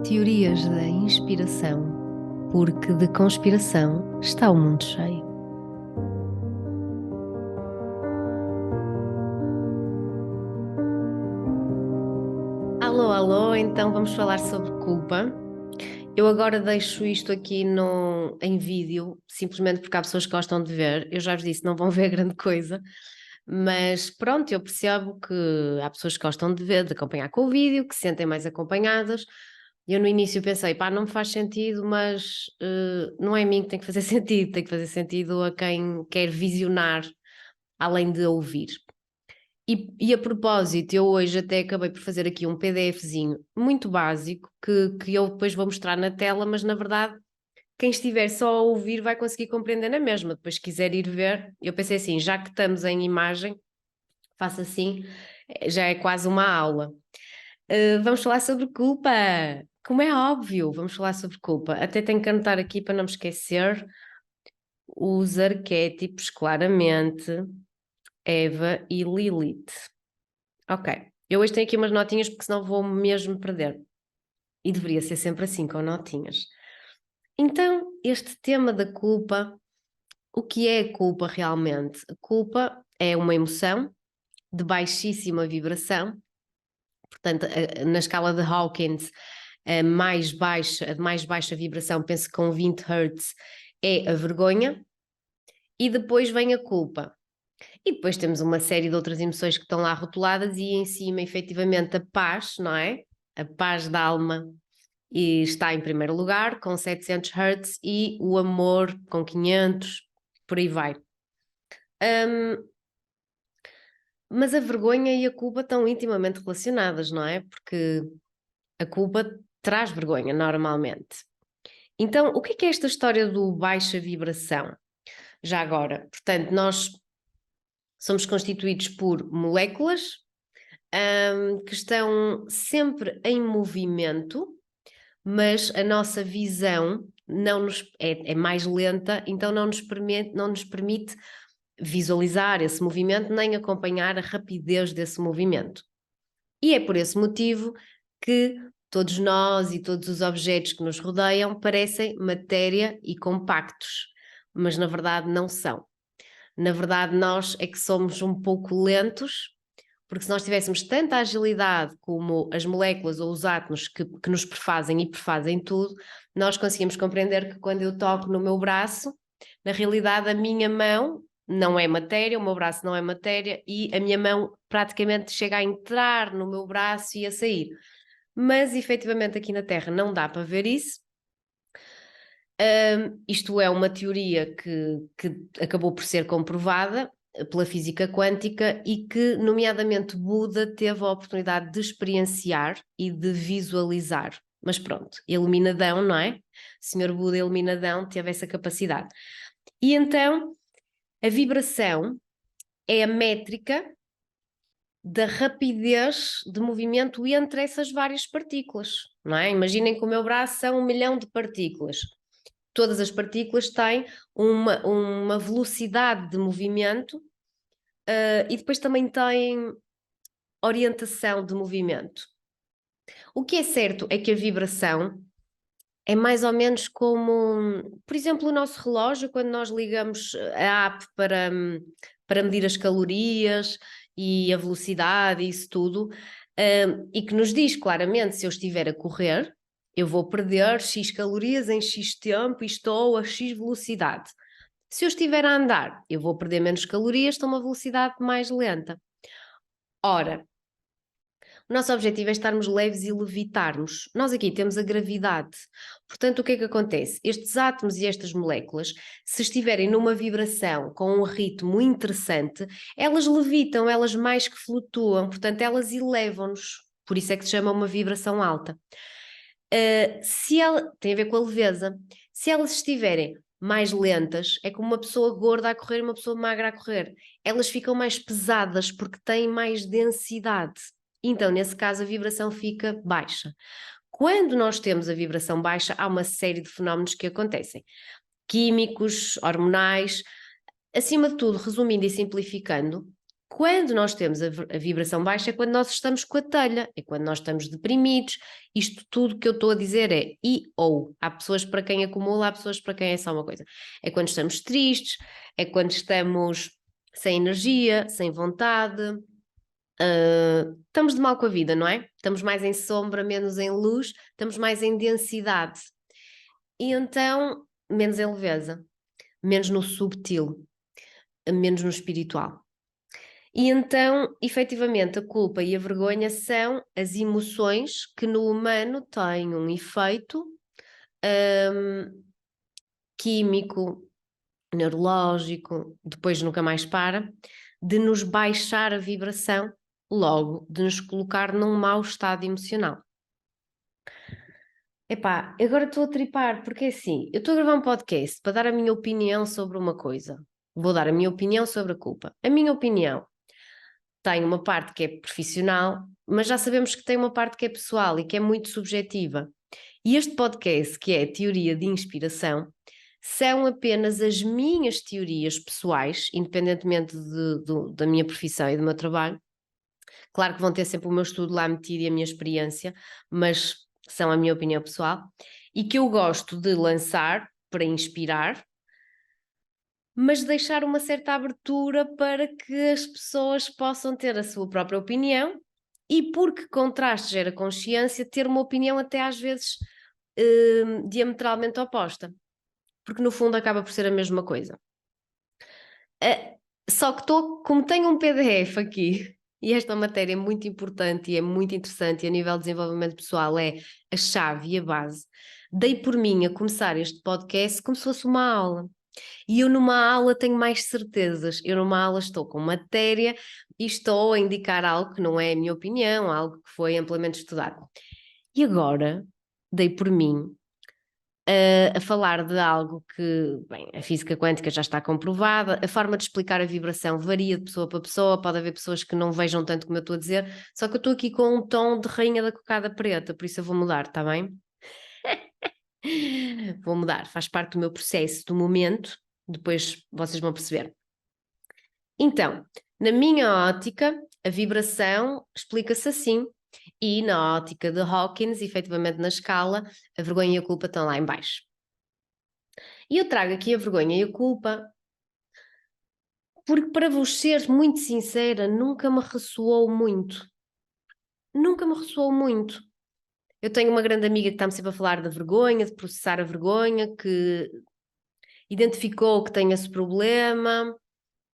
Teorias da inspiração, porque de conspiração está o mundo cheio. Alô, alô, então vamos falar sobre culpa. Eu agora deixo isto aqui em vídeo, simplesmente porque há pessoas que gostam de ver. Eu já vos disse, não vão ver grande coisa, mas pronto, eu percebo que há pessoas que gostam de ver, de acompanhar com o vídeo, que se sentem mais acompanhadas. Eu no início pensei, pá, não me faz sentido, mas não é a mim que tem que fazer sentido, tem que fazer sentido a quem quer visionar, além de ouvir. E a propósito, eu hoje até acabei por fazer aqui um PDFzinho muito básico que eu depois vou mostrar na tela, mas na verdade quem estiver só a ouvir vai conseguir compreender na mesma. Depois, se quiser ir ver, eu pensei assim, já que estamos em imagem, faço assim, já é quase uma aula. Vamos falar sobre culpa, como é óbvio, vamos falar sobre culpa. Até tenho que anotar aqui para não me esquecer os arquétipos, claramente, Eva e Lilith. Ok, eu hoje tenho aqui umas notinhas porque senão vou mesmo perder. E deveria ser sempre assim, com notinhas. Então, este tema da culpa, o que é culpa realmente? A culpa é uma emoção de baixíssima vibração, portanto, na escala de Hawkins, a de mais baixa vibração, penso que com 20 Hz, é a vergonha, e depois vem a culpa. E depois temos uma série de outras emoções que estão lá rotuladas, e em cima, efetivamente, a paz, não é? A paz da alma e está em primeiro lugar, com 700 Hz, e o amor com 500, por aí vai. Mas a vergonha e a culpa estão intimamente relacionadas, não é? Porque a culpa traz vergonha, normalmente. Então, o que é esta história do baixa vibração? Já agora, portanto, nós somos constituídos por moléculas que estão sempre em movimento, mas a nossa visão é mais lenta, então não nos permite visualizar esse movimento nem acompanhar a rapidez desse movimento. E é por esse motivo que todos nós e todos os objetos que nos rodeiam parecem matéria e compactos, mas na verdade não são. Na verdade, nós é que somos um pouco lentos, porque se nós tivéssemos tanta agilidade como as moléculas ou os átomos que nos prefazem e prefazem tudo, nós conseguimos compreender que quando eu toco no meu braço, na realidade a minha mão não é matéria, o meu braço não é matéria, e a minha mão praticamente chega a entrar no meu braço e a sair. Mas efetivamente aqui na Terra não dá para ver isso. Isto é uma teoria que acabou por ser comprovada pela física quântica e que, nomeadamente, Buda teve a oportunidade de experienciar e de visualizar. Mas pronto, iluminadão, não é? O Senhor Buda, iluminadão, teve essa capacidade. E então, a vibração é a métrica da rapidez de movimento entre essas várias partículas, não é? Imaginem que o meu braço são 1 milhão de partículas. Todas as partículas têm uma velocidade de movimento e depois também têm orientação de movimento. O que é certo é que a vibração é mais ou menos como, por exemplo, o nosso relógio, quando nós ligamos a app para medir as calorias e a velocidade e isso tudo, e que nos diz claramente se eu estiver a correr, eu vou perder X calorias em X tempo e estou a X velocidade. Se eu estiver a andar, eu vou perder menos calorias, estou a uma velocidade mais lenta. Ora, o nosso objetivo é estarmos leves e levitarmos. Nós aqui temos a gravidade. Portanto, o que é que acontece? Estes átomos e estas moléculas, se estiverem numa vibração com um ritmo interessante, elas levitam, elas mais que flutuam, portanto, elas elevam-nos. Por isso é que se chama uma vibração alta. Se ela tem a ver com a leveza, se elas estiverem mais lentas, é como uma pessoa gorda a correr e uma pessoa magra a correr. Elas ficam mais pesadas porque têm mais densidade. Então, nesse caso, a vibração fica baixa. Quando nós temos a vibração baixa, há uma série de fenómenos que acontecem. Químicos, hormonais, acima de tudo, resumindo e simplificando, Quando nós temos a vibração baixa é quando nós estamos com a telha, é quando nós estamos deprimidos. Isto tudo que eu estou a dizer é e ou. Há pessoas para quem acumula, há pessoas para quem é só uma coisa. É quando estamos tristes, é quando estamos sem energia, sem vontade, estamos de mal com a vida, não é? Estamos mais em sombra, menos em luz, estamos mais em densidade. E então, menos em leveza, menos no subtil, menos no espiritual. E então, efetivamente, a culpa e a vergonha são as emoções que no humano têm um efeito químico, neurológico, depois nunca mais para, de nos baixar a vibração, logo, de nos colocar num mau estado emocional. Epá, agora estou a tripar, porque é assim, eu estou a gravar um podcast para dar a minha opinião sobre uma coisa. Vou dar a minha opinião sobre a culpa. A minha opinião tem uma parte que é profissional, mas já sabemos que tem uma parte que é pessoal e que é muito subjetiva. E este podcast, que é Teoria de Inspiração, são apenas as minhas teorias pessoais, independentemente da minha profissão e do meu trabalho. Claro que vão ter sempre o meu estudo lá metido e a minha experiência, mas são a minha opinião pessoal, e que eu gosto de lançar para inspirar, mas deixar uma certa abertura para que as pessoas possam ter a sua própria opinião e, porque contraste gera consciência, ter uma opinião até às vezes diametralmente oposta, porque no fundo acaba por ser a mesma coisa. Só que como tenho um PDF aqui, e esta matéria é muito importante e é muito interessante, e a nível de desenvolvimento pessoal é a chave e a base, dei por mim a começar este podcast como se fosse uma aula. E eu numa aula tenho mais certezas. Eu numa aula estou com matéria e estou a indicar algo que não é a minha opinião, algo que foi amplamente estudado. E agora dei por mim a falar de algo que, bem, a física quântica já está comprovada, a forma de explicar a vibração varia de pessoa para pessoa, pode haver pessoas que não vejam tanto como eu estou a dizer, só que eu estou aqui com um tom de rainha da cocada preta, por isso eu vou mudar, está bem? Vou mudar, faz parte do meu processo do momento, depois vocês vão perceber. Então, na minha ótica, a vibração explica-se assim, e na ótica de Hawkins, efetivamente na escala, a vergonha e a culpa estão lá em baixo. E eu trago aqui a vergonha e a culpa porque, para vos ser muito sincera, nunca me ressoou muito. Nunca me ressoou muito. Eu tenho uma grande amiga que está-me sempre a falar da vergonha, de processar a vergonha, que identificou que tem esse problema,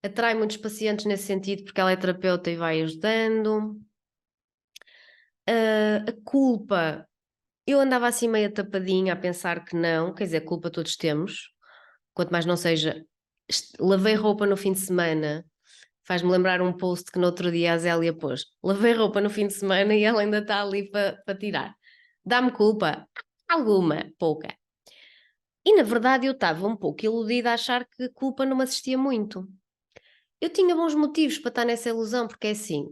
atrai muitos pacientes nesse sentido porque ela é terapeuta e vai ajudando. A culpa, eu andava assim meio tapadinha a pensar que não, quer dizer, culpa todos temos, quanto mais não seja, lavei roupa no fim de semana, faz-me lembrar um post que no outro dia a Zélia pôs, lavei roupa no fim de semana e ela ainda está ali para tirar. Dá-me culpa? Alguma, pouca. E na verdade eu estava um pouco iludida a achar que a culpa não me assistia muito. Eu tinha bons motivos para estar nessa ilusão, porque é assim,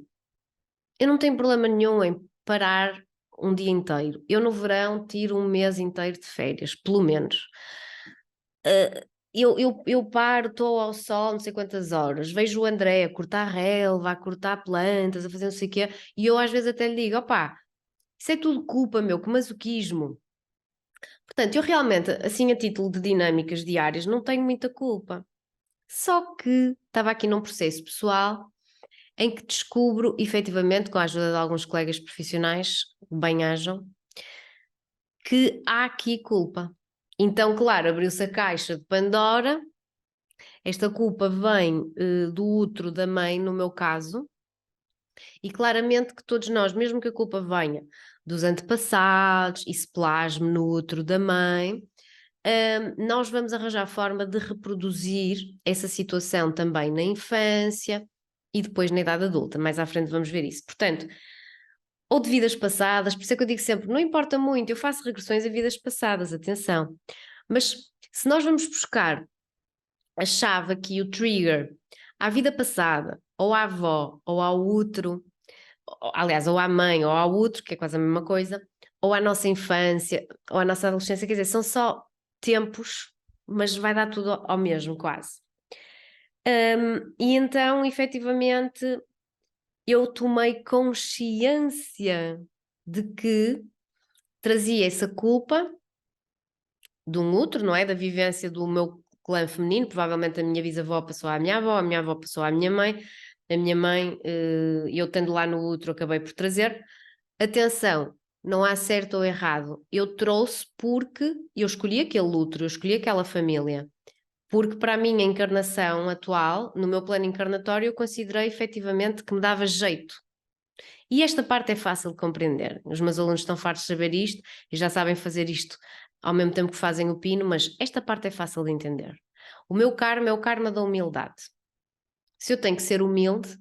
eu não tenho problema nenhum em parar um dia inteiro. Eu no verão tiro um mês inteiro de férias, pelo menos. Eu paro, estou ao sol não sei quantas horas, vejo o André a cortar relva, a cortar plantas, a fazer não sei o quê, e eu às vezes até lhe digo, opá, isso é tudo culpa, meu, que masoquismo. Portanto, eu realmente, assim a título de dinâmicas diárias, não tenho muita culpa. Só que estava aqui num processo pessoal em que descubro, efetivamente, com a ajuda de alguns colegas profissionais, bem-ajam, que há aqui culpa. Então, claro, abriu-se a caixa de Pandora, esta culpa vem do útero da mãe, no meu caso, e claramente que todos nós, mesmo que a culpa venha dos antepassados e se plasme no útero da mãe, nós vamos arranjar forma de reproduzir essa situação também na infância e depois na idade adulta. Mais à frente vamos ver isso. Portanto, ou de vidas passadas, por isso é que eu digo sempre, não importa muito, eu faço regressões a vidas passadas, atenção. Mas se nós vamos buscar a chave aqui, o trigger, à vida passada, ou à avó, ou ao útero, aliás, ou à mãe, ou ao útero, que é quase a mesma coisa, ou à nossa infância, ou à nossa adolescência, quer dizer, são só tempos, mas vai dar tudo ao mesmo, quase. E então, efetivamente, eu tomei consciência de que trazia essa culpa de um outro, não é? Da vivência do meu clã feminino. Provavelmente a minha bisavó passou à minha avó passou à minha mãe, a minha mãe, eu tendo lá no útero, acabei por trazer. Atenção, não há certo ou errado. Eu trouxe porque eu escolhi aquele útero, eu escolhi aquela família. Porque para a minha encarnação atual, no meu plano encarnatório, eu considerei efetivamente que me dava jeito. E esta parte é fácil de compreender. Os meus alunos estão fartos de saber isto e já sabem fazer isto ao mesmo tempo que fazem o pino, mas esta parte é fácil de entender. O meu karma é o karma da humildade. Se eu tenho que ser humilde,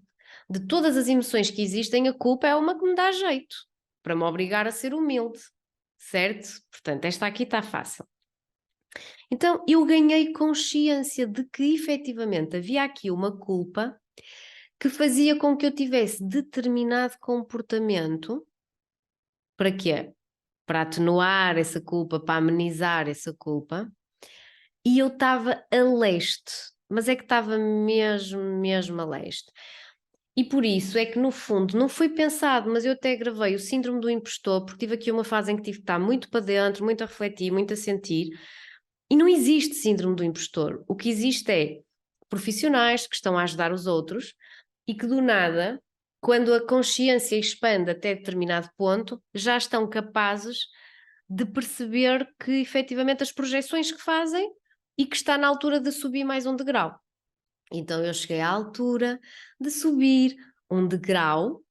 de todas as emoções que existem, a culpa é uma que me dá jeito, para me obrigar a ser humilde, certo? Portanto, esta aqui está fácil. Então, eu ganhei consciência de que efetivamente havia aqui uma culpa que fazia com que eu tivesse determinado comportamento. Para quê? Para atenuar essa culpa, para amenizar essa culpa. E eu estava a leste, mas é que estava mesmo a leste. E por isso é que, no fundo, não foi pensado, mas eu até gravei o síndrome do impostor, porque tive aqui uma fase em que tive que estar muito para dentro, muito a refletir, muito a sentir. E não existe síndrome do impostor. O que existe é profissionais que estão a ajudar os outros e que do nada, quando a consciência expande até determinado ponto, já estão capazes de perceber que efetivamente as projeções que fazem e que está na altura de subir mais um degrau. Então eu cheguei à altura de subir um degrau,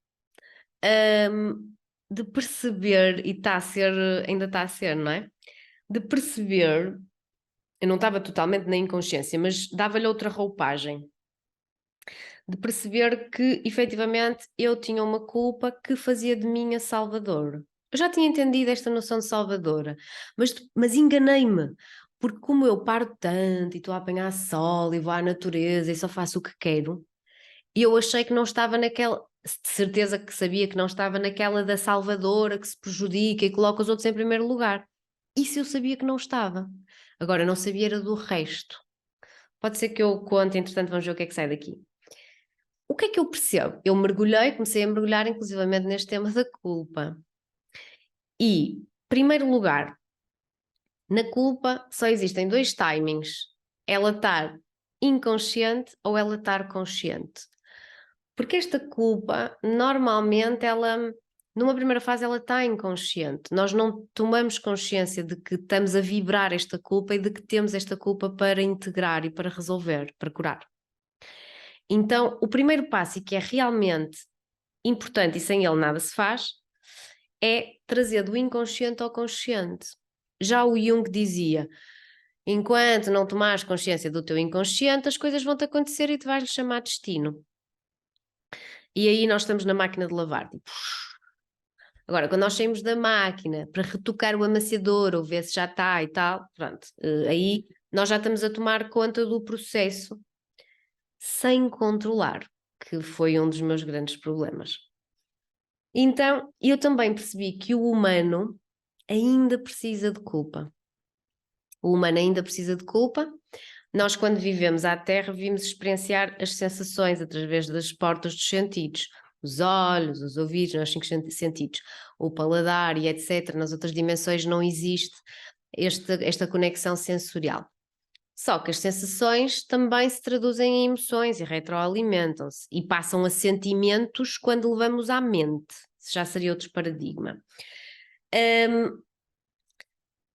de perceber, e está a ser, ainda está a ser, não é? De perceber, eu não estava totalmente na inconsciência, mas dava-lhe outra roupagem. De perceber que efetivamente eu tinha uma culpa que fazia de mim a salvadora. Eu já tinha entendido esta noção de salvadora, mas enganei-me, porque como eu paro tanto e estou a apanhar sol e vou à natureza e só faço o que quero, eu achei que não estava naquela, de certeza que sabia que não estava naquela da salvadora que se prejudica e coloca os outros em primeiro lugar. Isso eu sabia que não estava. Agora, não sabia era do resto. Pode ser que eu conte, entretanto vamos ver o que é que sai daqui. O que é que eu percebo? Eu mergulhei, comecei a mergulhar inclusivamente neste tema da culpa. E, primeiro lugar, na culpa só existem dois timings. Ela estar inconsciente ou ela estar consciente. Porque esta culpa, normalmente, ela, numa primeira fase, ela está inconsciente. Nós não tomamos consciência de que estamos a vibrar esta culpa e de que temos esta culpa para integrar e para resolver, para curar. Então, o primeiro passo, e que é realmente importante e sem ele nada se faz, é trazer do inconsciente ao consciente. Já o Jung dizia, enquanto não tomares consciência do teu inconsciente, as coisas vão-te acontecer e tu vais-lhe chamar destino. E aí nós estamos na máquina de lavar. Tipo... Agora, quando nós saímos da máquina para retocar o amaciador ou ver se já está e tal, pronto, aí nós já estamos a tomar conta do processo sem controlar, que foi um dos meus grandes problemas. Então, eu também percebi que o humano ainda precisa de culpa. O humano ainda precisa de culpa. Nós, quando vivemos à Terra, vimos experienciar as sensações através das portas dos sentidos. Os olhos, os ouvidos, os 5 sentidos, o paladar e etc. Nas outras dimensões não existe esta conexão sensorial. Só que as sensações também se traduzem em emoções e retroalimentam-se e passam a sentimentos quando levamos à mente. Isso já seria outro paradigma.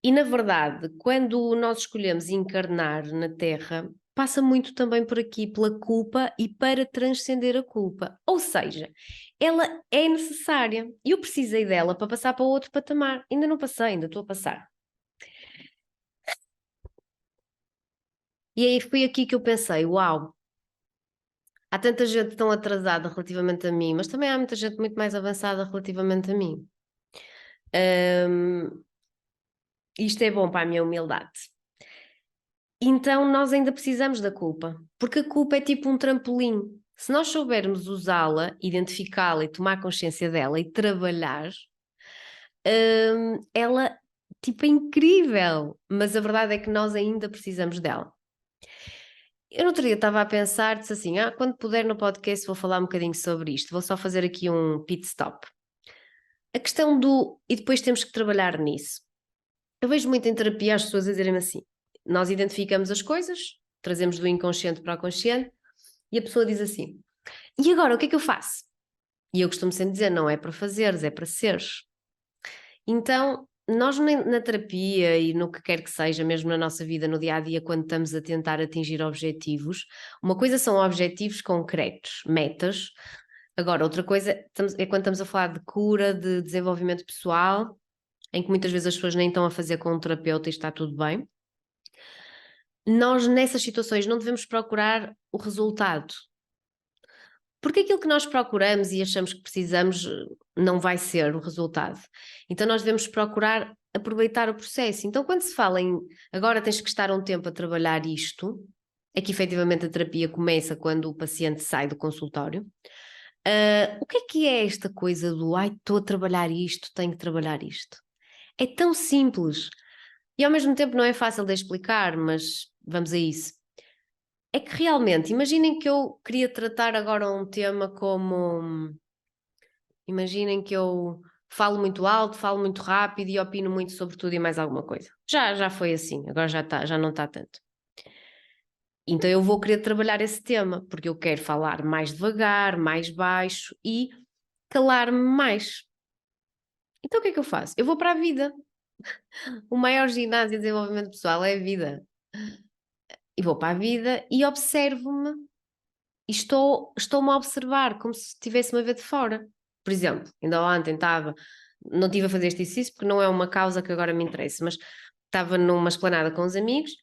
E na verdade, quando nós escolhemos encarnar na Terra, passa muito também por aqui pela culpa e para transcender a culpa. Ou seja, ela é necessária. Eu precisei dela para passar para outro patamar. Ainda não passei, ainda estou a passar. E aí foi aqui que eu pensei, uau, há tanta gente tão atrasada relativamente a mim, mas também há muita gente muito mais avançada relativamente a mim. Isto é bom para a minha humildade. Então nós ainda precisamos da culpa, porque a culpa é tipo um trampolim. Se nós soubermos usá-la, identificá-la e tomar consciência dela e trabalhar, ela tipo é incrível, mas a verdade é que nós ainda precisamos dela. Eu no outro dia estava a pensar, disse assim, quando puder no podcast vou falar um bocadinho sobre isto, vou só fazer aqui um pit stop. A questão e depois temos que trabalhar nisso. Eu vejo muito em terapia as pessoas a dizerem assim, nós identificamos as coisas, trazemos do inconsciente para o consciente, e a pessoa diz assim, e agora o que é que eu faço? E eu costumo sempre dizer, não é para fazeres, é para seres. Então, nós na terapia e no que quer que seja, mesmo na nossa vida, no dia a dia, quando estamos a tentar atingir objetivos, uma coisa são objetivos concretos, metas. Agora, outra coisa é quando estamos a falar de cura, de desenvolvimento pessoal, em que muitas vezes as pessoas nem estão a fazer com um terapeuta e está tudo bem. Nós, nessas situações, não devemos procurar o resultado. Porque aquilo que nós procuramos e achamos que precisamos não vai ser o resultado. Então nós devemos procurar aproveitar o processo. Então quando se fala em agora tens que estar um tempo a trabalhar isto, é que efetivamente a terapia começa quando o paciente sai do consultório. O que é esta coisa do estou a trabalhar isto, tenho que trabalhar isto? É tão simples e ao mesmo tempo não é fácil de explicar, mas vamos a isso. É que realmente, imaginem que eu queria tratar agora um tema como. Imaginem que eu falo muito alto, falo muito rápido e opino muito sobre tudo e mais alguma coisa. Já foi assim, agora já não está tanto. Então eu vou querer trabalhar esse tema, porque eu quero falar mais devagar, mais baixo e calar-me mais. Então o que é que eu faço? Eu vou para a vida. O maior ginásio de desenvolvimento pessoal é a vida. E vou para a vida e observo-me e estou-me a observar como se estivesse-me a ver de fora. Por exemplo, ainda ontem não estive a fazer este exercício porque não é uma causa que agora me interessa, mas estava numa esplanada com os amigos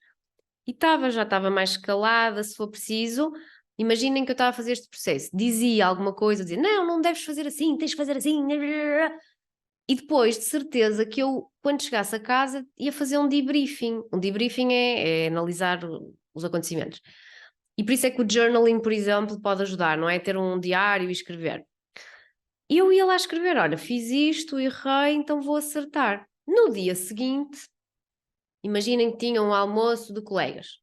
e já estava mais calada, se for preciso. Imaginem que eu estava a fazer este processo, dizia alguma coisa, dizia, não deves fazer assim, tens de fazer assim. E depois, de certeza, que eu, quando chegasse a casa, ia fazer um debriefing. Um debriefing é analisar os acontecimentos. E por isso é que o journaling, por exemplo, pode ajudar, não é? Ter um diário e escrever. E eu ia lá escrever, olha, fiz isto, errei, então vou acertar. No dia seguinte, imaginem que tinham um almoço de colegas.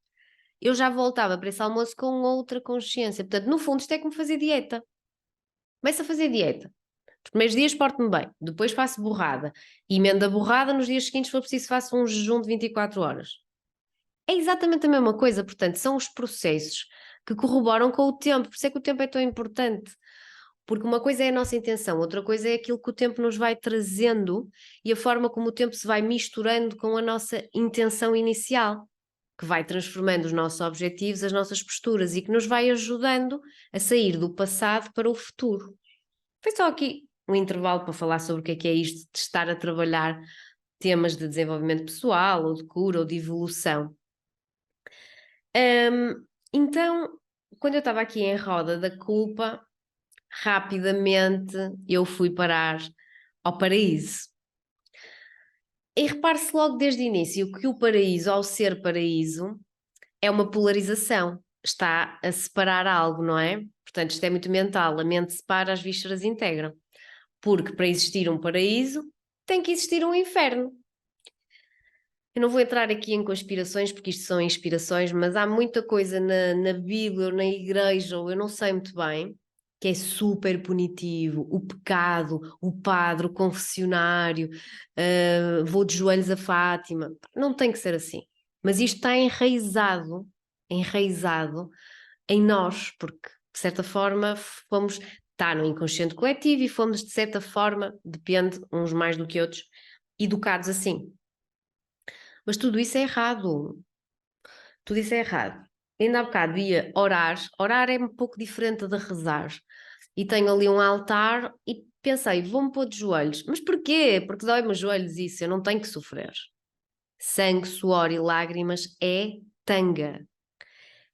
Eu já voltava para esse almoço com outra consciência. Portanto, no fundo, isto é como fazer dieta. Começo a fazer dieta. Os primeiros dias porto-me bem, depois faço borrada. E emendo a borrada, nos dias seguintes, se for preciso, faço um jejum de 24 horas. É exatamente a mesma coisa, portanto, são os processos que corroboram com o tempo, por isso é que o tempo é tão importante. Porque uma coisa é a nossa intenção, outra coisa é aquilo que o tempo nos vai trazendo e a forma como o tempo se vai misturando com a nossa intenção inicial, que vai transformando os nossos objetivos, as nossas posturas e que nos vai ajudando a sair do passado para o futuro. Foi só aqui um intervalo para falar sobre o que é isto de estar a trabalhar temas de desenvolvimento pessoal, ou de cura, ou de evolução. Então, quando eu estava aqui em roda da culpa, rapidamente eu fui parar ao paraíso. E repare-se logo desde o início que o paraíso, ao ser paraíso, é uma polarização. Está a separar algo, não é? Portanto, isto é muito mental. A mente separa, as vísceras integram. Porque para existir um paraíso, tem que existir um inferno. Eu não vou entrar aqui em conspirações, porque isto são inspirações, mas há muita coisa na Bíblia ou na igreja, ou eu não sei muito bem, que é super punitivo. O pecado, o padre, o confessionário, vou de joelhos a Fátima. Não tem que ser assim. Mas isto está enraizado em nós, porque de certa forma está no inconsciente coletivo e fomos, de certa forma, depende, uns mais do que outros, educados assim. Mas tudo isso é errado. Tudo isso é errado. Ainda há bocado ia orar. Orar é um pouco diferente de rezar. E tenho ali um altar e pensei, vou-me pôr de joelhos. Mas porquê? Porque dói-me os joelhos isso, eu não tenho que sofrer. Sangue, suor e lágrimas é tanga.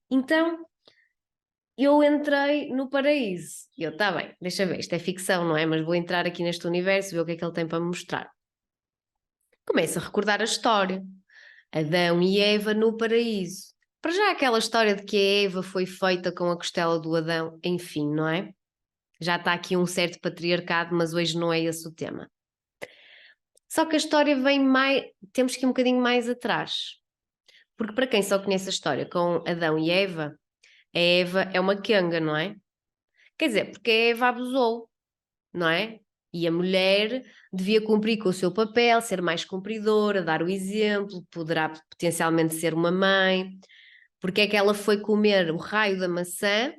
Então, eu entrei no paraíso. E eu, tá bem, deixa ver, isto é ficção, não é? Mas vou entrar aqui neste universo, ver o que é que ele tem para me mostrar. Começo a recordar a história. Adão e Eva no paraíso. Para já aquela história de que a Eva foi feita com a costela do Adão, enfim, não é? Já está aqui um certo patriarcado, mas hoje não é esse o tema. Só que a história vem mais, temos que ir um bocadinho mais atrás. Porque para quem só conhece a história com Adão e Eva, A Eva é uma quenga, não é? Quer dizer, porque a Eva abusou, não é? E a mulher devia cumprir com o seu papel, ser mais cumpridora, dar o exemplo, poderá potencialmente ser uma mãe. Porque é que ela foi comer o raio da maçã,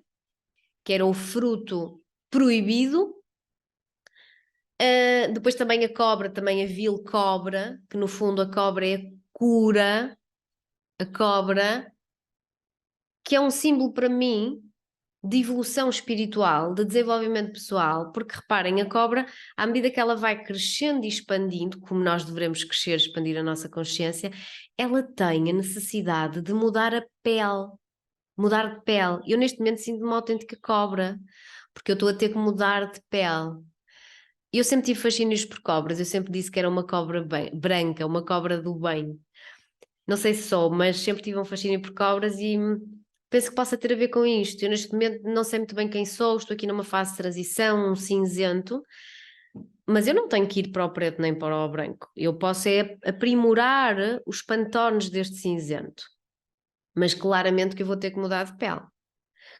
que era o fruto proibido? Depois também a cobra, também a vil cobra, que no fundo a cobra é a cura, a cobra, que é um símbolo para mim de evolução espiritual, de desenvolvimento pessoal, porque reparem, a cobra, à medida que ela vai crescendo e expandindo, como nós devemos crescer, expandir a nossa consciência, ela tem a necessidade de mudar a pele, mudar de pele. Eu neste momento sinto-me uma autêntica cobra, porque eu estou a ter que mudar de pele. Eu sempre tive fascínios por cobras, eu sempre disse que era uma cobra branca, uma cobra do bem. Não sei se sou, mas sempre tive um fascínio por cobras e penso que possa ter a ver com isto. Eu neste momento não sei muito bem quem sou, estou aqui numa fase de transição, um cinzento, mas eu não tenho que ir para o preto nem para o branco. Eu posso é aprimorar os pantones deste cinzento, mas claramente que eu vou ter que mudar de pele.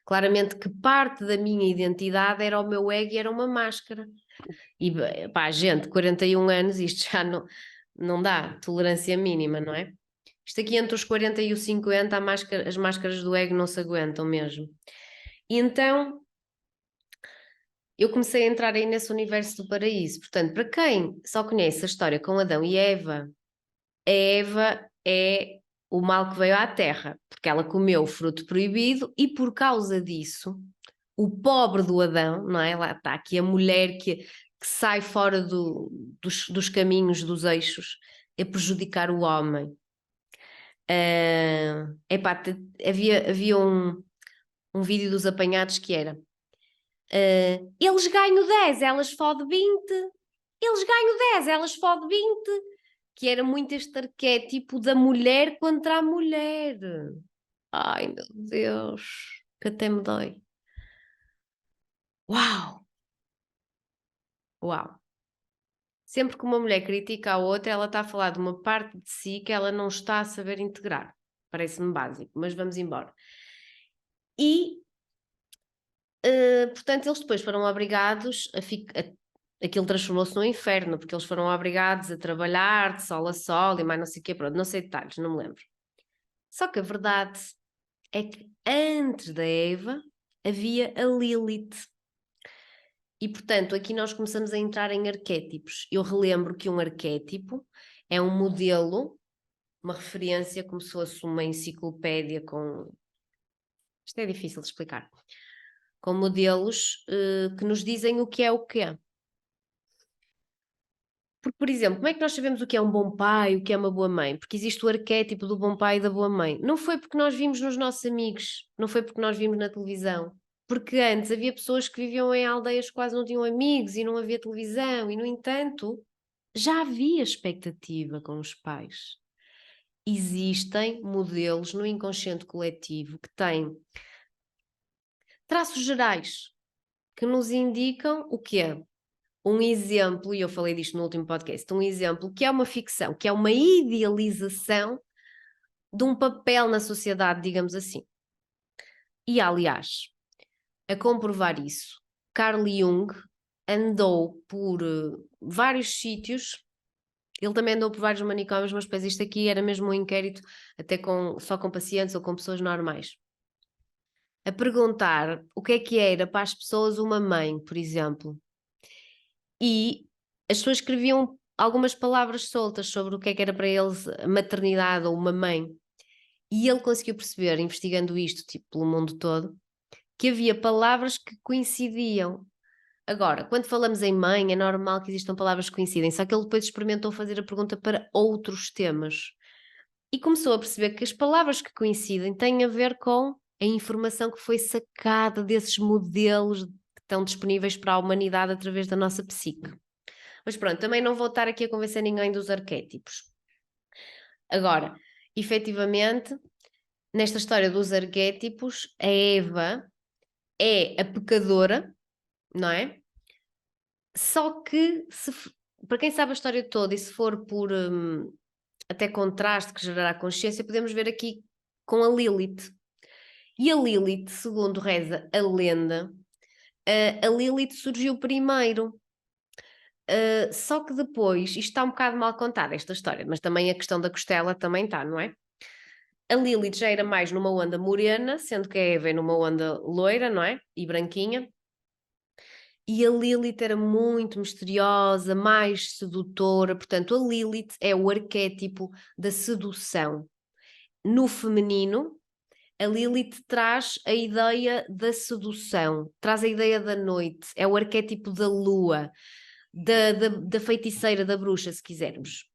Claramente que parte da minha identidade era o meu ego e era uma máscara. E pá, gente, 41 anos, isto já não dá tolerância mínima, não é? Isto aqui entre os 40 e os 50, as máscaras do ego não se aguentam mesmo. E então eu comecei a entrar aí nesse universo do paraíso. Portanto, para quem só conhece a história com Adão e Eva, a Eva é o mal que veio à Terra, porque ela comeu o fruto proibido e por causa disso, o pobre do Adão, não é? Lá está aqui a mulher que sai fora dos caminhos, dos eixos, é prejudicar o homem. Epá, havia um vídeo dos apanhados que era eles ganham 10, elas fodem 20, eles ganham 10, elas fodem 20, que era muito este arquétipo da mulher contra a mulher. Ai meu Deus, que até me dói. Uau! Uau! Sempre que uma mulher critica a outra, ela está a falar de uma parte de si que ela não está a saber integrar. Parece-me básico, mas vamos embora. E portanto, eles depois foram obrigados aquilo transformou-se num inferno, porque eles foram obrigados a trabalhar de sol a sol e mais não sei o quê, pronto, não sei detalhes, não me lembro. Só que a verdade é que antes da Eva havia a Lilith. E, portanto, aqui nós começamos a entrar em arquétipos. Eu relembro que um arquétipo é um modelo, uma referência, como se fosse uma enciclopédia com... Isto é difícil de explicar. Com modelos que nos dizem o que é o que é. Porque, por exemplo, como é que nós sabemos o que é um bom pai, o que é uma boa mãe? Porque existe o arquétipo do bom pai e da boa mãe. Não foi porque nós vimos nos nossos amigos, não foi porque nós vimos na televisão. Porque antes havia pessoas que viviam em aldeias que quase não tinham amigos e não havia televisão, e no entanto já havia expectativa com os pais. Existem modelos no inconsciente coletivo que têm traços gerais que nos indicam o que é um exemplo, e eu falei disto no último podcast, um exemplo que é uma ficção, que é uma idealização de um papel na sociedade, digamos assim. E, aliás, a comprovar isso, Carl Jung andou por vários sítios, ele também andou por vários manicômios, mas depois isto aqui era mesmo um inquérito até só com pacientes ou com pessoas normais. A perguntar o que era para as pessoas uma mãe, por exemplo. E as pessoas escreviam algumas palavras soltas sobre o que era para eles a maternidade ou uma mãe. E ele conseguiu perceber, investigando isto tipo, pelo mundo todo, que havia palavras que coincidiam. Agora, quando falamos em mãe, é normal que existam palavras que coincidem, só que ele depois experimentou fazer a pergunta para outros temas. E começou a perceber que as palavras que coincidem têm a ver com a informação que foi sacada desses modelos que estão disponíveis para a humanidade através da nossa psique. Mas pronto, também não vou estar aqui a convencer ninguém dos arquétipos. Agora, efetivamente, nesta história dos arquétipos, a Eva é a pecadora, não é? Só que, para quem sabe a história toda e se for por até contraste que gerará consciência, podemos ver aqui com a Lilith. E a Lilith, segundo reza a lenda, a Lilith surgiu primeiro. Só que depois, isto está um bocado mal contado, esta história, mas também a questão da costela também está, não é? A Lilith já era mais numa onda morena, sendo que a Eva é numa onda loira, não é? E branquinha. E a Lilith era muito misteriosa, mais sedutora. Portanto, a Lilith é o arquétipo da sedução. No feminino, a Lilith traz a ideia da sedução, traz a ideia da noite, é o arquétipo da lua, da feiticeira, da bruxa, se quisermos.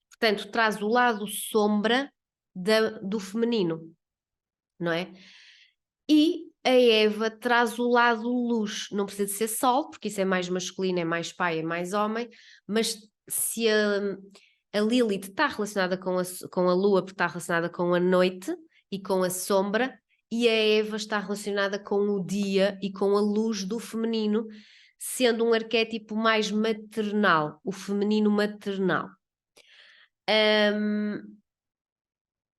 Portanto, traz o lado sombra do feminino, não é? E a Eva traz o lado luz, não precisa de ser sol, porque isso é mais masculino, é mais pai, é mais homem, mas se a Lilith está relacionada com a lua, porque está relacionada com a noite e com a sombra, e a Eva está relacionada com o dia e com a luz do feminino, sendo um arquétipo mais maternal, o feminino maternal.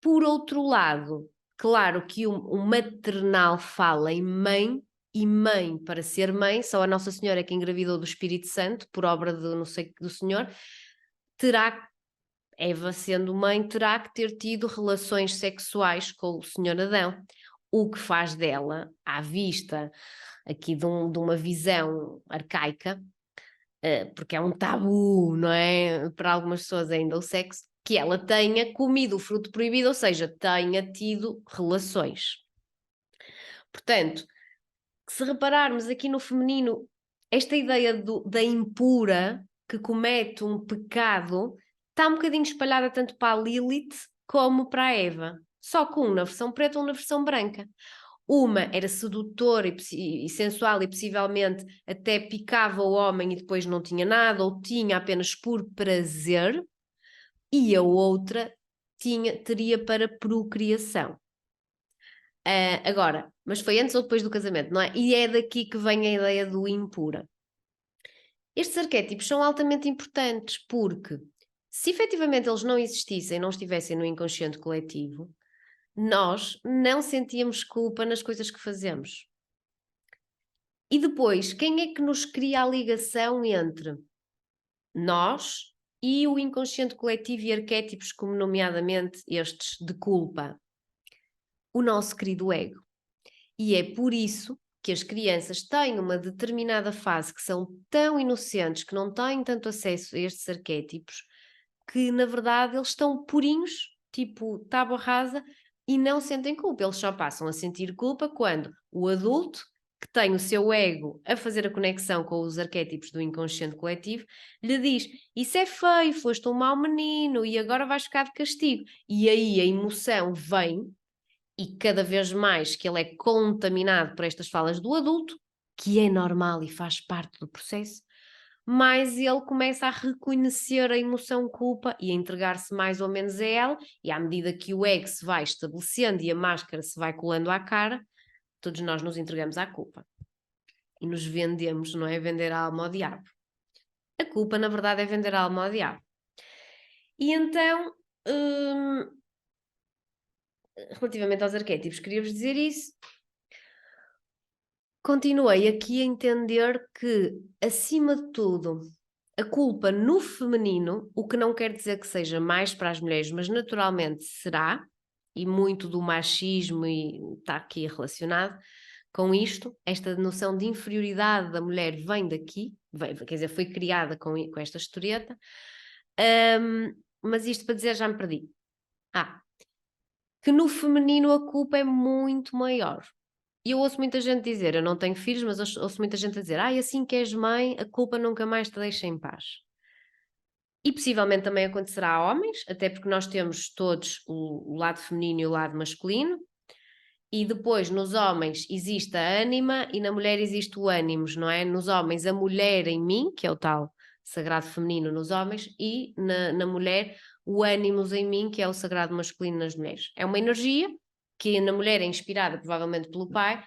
Por outro lado, claro que o maternal fala em mãe, e mãe, para ser mãe, só a Nossa Senhora que engravidou do Espírito Santo, por obra de não sei do Senhor, Eva sendo mãe, terá que ter tido relações sexuais com o Senhor Adão, o que faz dela, à vista aqui de uma visão arcaica, porque é um tabu, não é? Para algumas pessoas ainda o sexo, que ela tenha comido o fruto proibido, ou seja, tenha tido relações. Portanto, se repararmos aqui no feminino, esta ideia da impura que comete um pecado está um bocadinho espalhada tanto para a Lilith como para a Eva, só que um na versão preta ou na versão branca. Uma era sedutora e sensual e possivelmente até picava o homem e depois não tinha nada, ou tinha apenas por prazer, e a outra teria para procriação. Agora, mas foi antes ou depois do casamento, não é? E é daqui que vem a ideia do impura. Estes arquétipos são altamente importantes porque, se efetivamente eles não existissem, não estivessem no inconsciente coletivo, nós não sentíamos culpa nas coisas que fazemos. E depois, quem é que nos cria a ligação entre nós e o inconsciente coletivo e arquétipos, como nomeadamente estes de culpa? O nosso querido ego. E é por isso que as crianças têm uma determinada fase que são tão inocentes, que não têm tanto acesso a estes arquétipos, que na verdade eles estão purinhos, tipo tábua rasa, e não sentem culpa. Eles só passam a sentir culpa quando o adulto, que tem o seu ego a fazer a conexão com os arquétipos do inconsciente coletivo, lhe diz: isso é feio, foste um mau menino e agora vais ficar de castigo. E aí a emoção vem, e cada vez mais que ele é contaminado por estas falas do adulto, que é normal e faz parte do processo, mais ele começa a reconhecer a emoção culpa e a entregar-se mais ou menos a ela, e à medida que o ego se vai estabelecendo e a máscara se vai colando à cara, todos nós nos entregamos à culpa. E nos vendemos, não é? Vender a alma ao diabo. A culpa, na verdade, é vender a alma ao diabo. E então, relativamente aos arquétipos, queria-vos dizer isso. Continuei aqui a entender que, acima de tudo, a culpa no feminino, o que não quer dizer que seja mais para as mulheres, mas naturalmente será, e muito do machismo está aqui relacionado com isto, esta noção de inferioridade da mulher vem daqui, quer dizer, foi criada com esta historieta, mas isto para dizer, já me perdi. Que no feminino a culpa é muito maior. E eu ouço muita gente dizer, eu não tenho filhos, mas ouço muita gente a dizer, assim que és mãe, a culpa nunca mais te deixa em paz. E possivelmente também acontecerá a homens, até porque nós temos todos o lado feminino e o lado masculino, e depois nos homens existe a ânima e na mulher existe o ânimos, não é? Nos homens a mulher em mim, que é o tal sagrado feminino nos homens, e na mulher o ânimos em mim, que é o sagrado masculino nas mulheres. É uma energia que na mulher é inspirada provavelmente pelo pai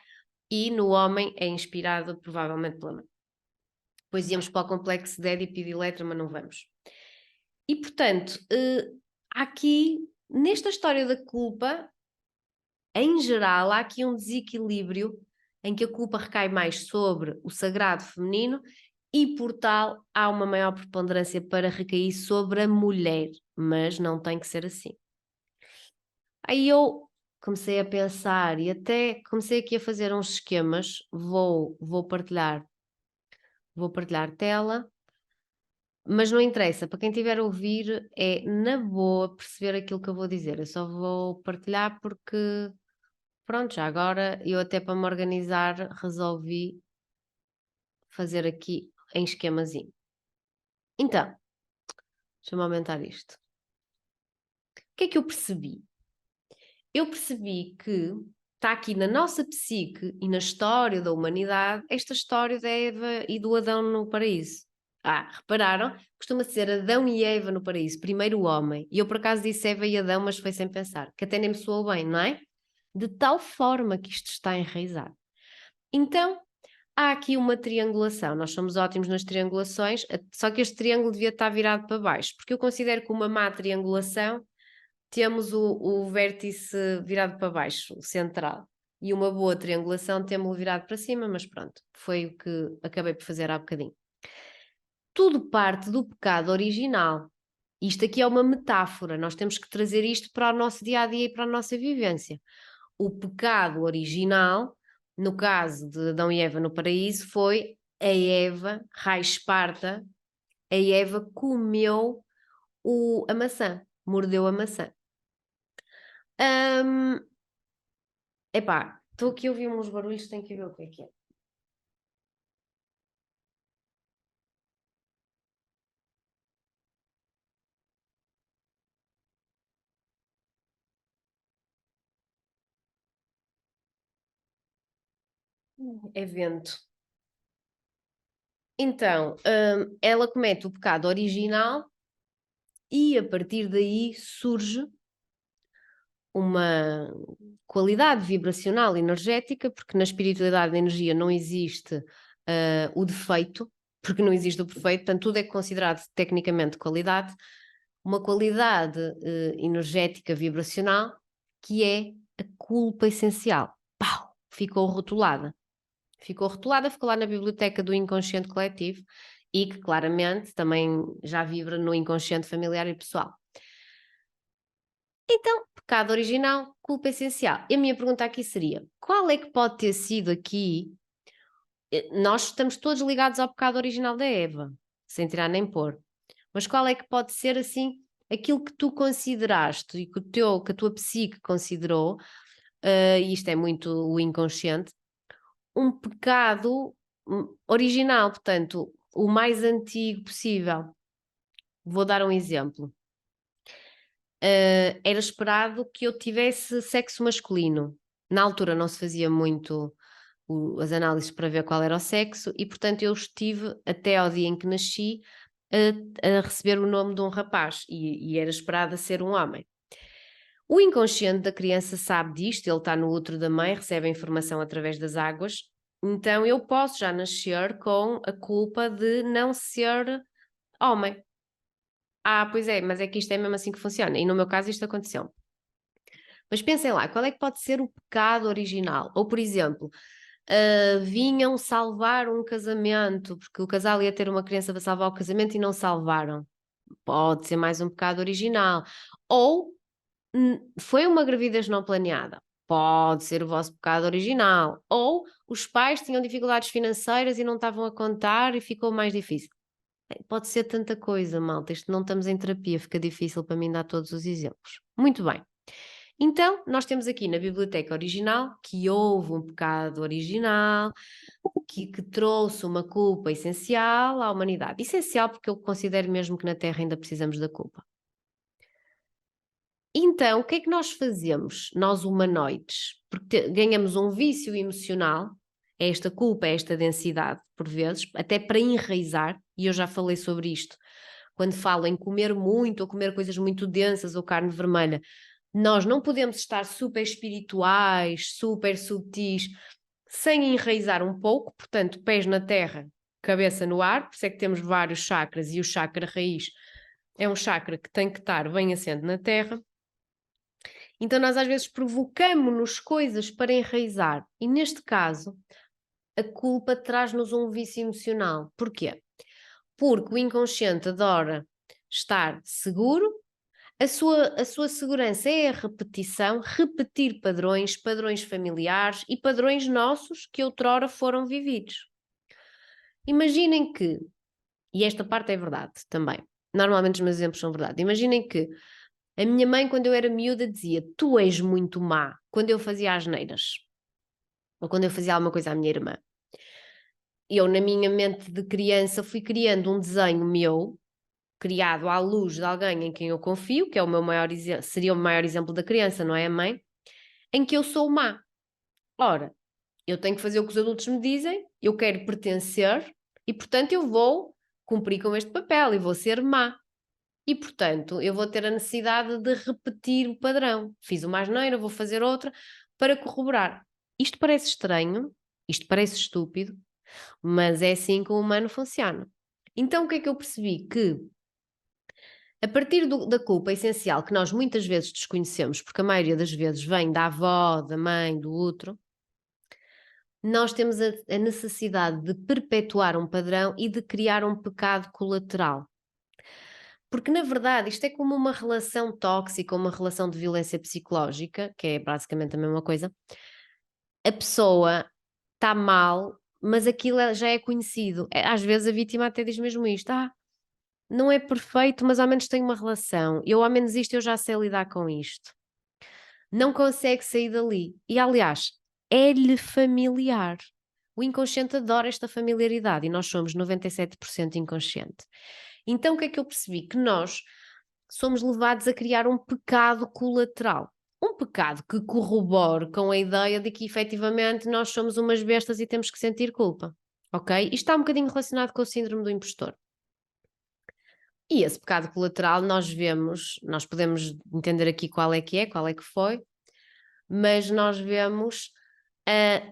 e no homem é inspirada provavelmente pela mãe. Depois íamos para o complexo de Édipo e de Eletra, mas não vamos. E portanto, aqui, nesta história da culpa, Em geral, há aqui um desequilíbrio em que a culpa recai mais sobre o sagrado feminino e, por tal, há uma maior preponderância para recair sobre a mulher, mas não tem que ser assim. Aí eu comecei a pensar e até comecei aqui a fazer uns esquemas, vou partilhar tela, mas não interessa, para quem estiver a ouvir é na boa perceber aquilo que eu vou dizer, eu só vou partilhar porque, pronto, já agora eu até para me organizar resolvi fazer aqui em esquemazinho. Então, deixa-me aumentar isto. O que é que eu percebi? Eu percebi que está aqui na nossa psique e na história da humanidade esta história da Eva e do Adão no paraíso. Repararam? Costuma ser Adão e Eva no paraíso, primeiro o homem. E eu por acaso disse Eva e Adão, mas foi sem pensar, que até nem me soou bem, não é? De tal forma que isto está enraizado. Então, há aqui uma triangulação. Nós somos ótimos nas triangulações, só que este triângulo devia estar virado para baixo, porque eu considero que uma má triangulação temos o vértice virado para baixo, o central. E uma boa triangulação temos-lo virado para cima, mas pronto, foi o que acabei por fazer há bocadinho. Tudo parte do pecado original. Isto aqui é uma metáfora, nós temos que trazer isto para o nosso dia-a-dia e para a nossa vivência. O pecado original, no caso de Adão e Eva no paraíso, foi a Eva, raiz Esparta, a Eva comeu a maçã, mordeu a maçã. Epá, estou aqui a ouvir uns barulhos, tenho que ver o que é que é. É vento. Então, ela comete o pecado original e a partir daí surge uma qualidade vibracional energética, porque na espiritualidade da energia não existe o defeito, porque não existe o perfeito, portanto tudo é considerado tecnicamente qualidade, uma qualidade energética vibracional que é a culpa essencial. Pau! Ficou rotulada. Ficou lá na biblioteca do inconsciente coletivo e que claramente também já vibra no inconsciente familiar e pessoal. Então, pecado original, culpa essencial. E a minha pergunta aqui seria: qual é que pode ter sido aqui? Nós estamos todos ligados ao pecado original da Eva, sem tirar nem pôr. Mas qual é que pode ser assim aquilo que tu consideraste e que a tua psique considerou, e isto é muito o inconsciente, um pecado original, portanto, o mais antigo possível. Vou dar um exemplo. Era esperado que eu tivesse sexo masculino. Na altura não se fazia muito as análises para ver qual era o sexo e, portanto, eu estive até ao dia em que nasci a receber o nome de um rapaz e era esperado ser um homem. O inconsciente da criança sabe disto, ele está no útero da mãe, recebe a informação através das águas, então eu posso já nascer com a culpa de não ser homem. Pois é, mas é que isto é mesmo assim que funciona, e no meu caso isto aconteceu. Mas pensem lá, qual é que pode ser o pecado original? Ou, por exemplo, vinham salvar um casamento, porque o casal ia ter uma criança para salvar o casamento e não salvaram. Pode ser mais um pecado original. Ou foi uma gravidez não planeada. Pode ser o vosso pecado original. Ou os pais tinham dificuldades financeiras e não estavam a contar e ficou mais difícil. Pode ser tanta coisa, malta. Isto não estamos em terapia, fica difícil para mim dar todos os exemplos. Muito bem. Então, nós temos aqui na biblioteca original que houve um pecado original, que trouxe uma culpa essencial à humanidade. Essencial porque eu considero mesmo que na Terra ainda precisamos da culpa. Então, o que é que nós fazemos, nós humanoides? Porque ganhamos um vício emocional, é esta culpa, é esta densidade, por vezes, até para enraizar, e eu já falei sobre isto, quando falo em comer muito ou comer coisas muito densas ou carne vermelha, nós não podemos estar super espirituais, super subtis, sem enraizar um pouco, portanto, pés na terra, cabeça no ar, por isso é que temos vários chakras e o chakra raiz é um chakra que tem que estar bem assente na terra. Então nós às vezes provocamos-nos coisas para enraizar. E neste caso, a culpa traz-nos um vício emocional. Porquê? Porque o inconsciente adora estar seguro, a sua segurança é a repetição, repetir padrões familiares e padrões nossos que outrora foram vividos. Imaginem que, e esta parte é verdade também, normalmente os meus exemplos são verdade, imaginem que a minha mãe, quando eu era miúda, dizia: tu és muito má, quando eu fazia asneiras, ou quando eu fazia alguma coisa à minha irmã. Eu, na minha mente de criança, fui criando um desenho meu, criado à luz de alguém em quem eu confio, que é o meu maior seria o maior exemplo da criança, não é a mãe, em que eu sou má. Ora, eu tenho que fazer o que os adultos me dizem, eu quero pertencer e, portanto, eu vou cumprir com este papel e vou ser má. E, portanto, eu vou ter a necessidade de repetir o padrão. Fiz uma asneira, vou fazer outra para corroborar. Isto parece estranho, isto parece estúpido, mas é assim que o humano funciona. Então, o que é que eu percebi? Que a partir da culpa essencial, que nós muitas vezes desconhecemos, porque a maioria das vezes vem da avó, da mãe, do outro, nós temos a necessidade de perpetuar um padrão e de criar um pecado colateral. Porque, na verdade, isto é como uma relação tóxica, uma relação de violência psicológica, que é basicamente a mesma coisa. A pessoa está mal, mas aquilo já é conhecido. Às vezes a vítima até diz mesmo isto: não é perfeito, mas ao menos tem uma relação. Eu, ao menos isto, eu já sei lidar com isto. Não consegue sair dali. E, aliás, é-lhe familiar. O inconsciente adora esta familiaridade e nós somos 97% inconsciente. Então, o que é que eu percebi? Que nós somos levados a criar um pecado colateral. Um pecado que corrobore com a ideia de que efetivamente nós somos umas bestas e temos que sentir culpa. Ok? Isto está um bocadinho relacionado com o síndrome do impostor. E esse pecado colateral nós podemos entender aqui qual é que foi, mas nós vemos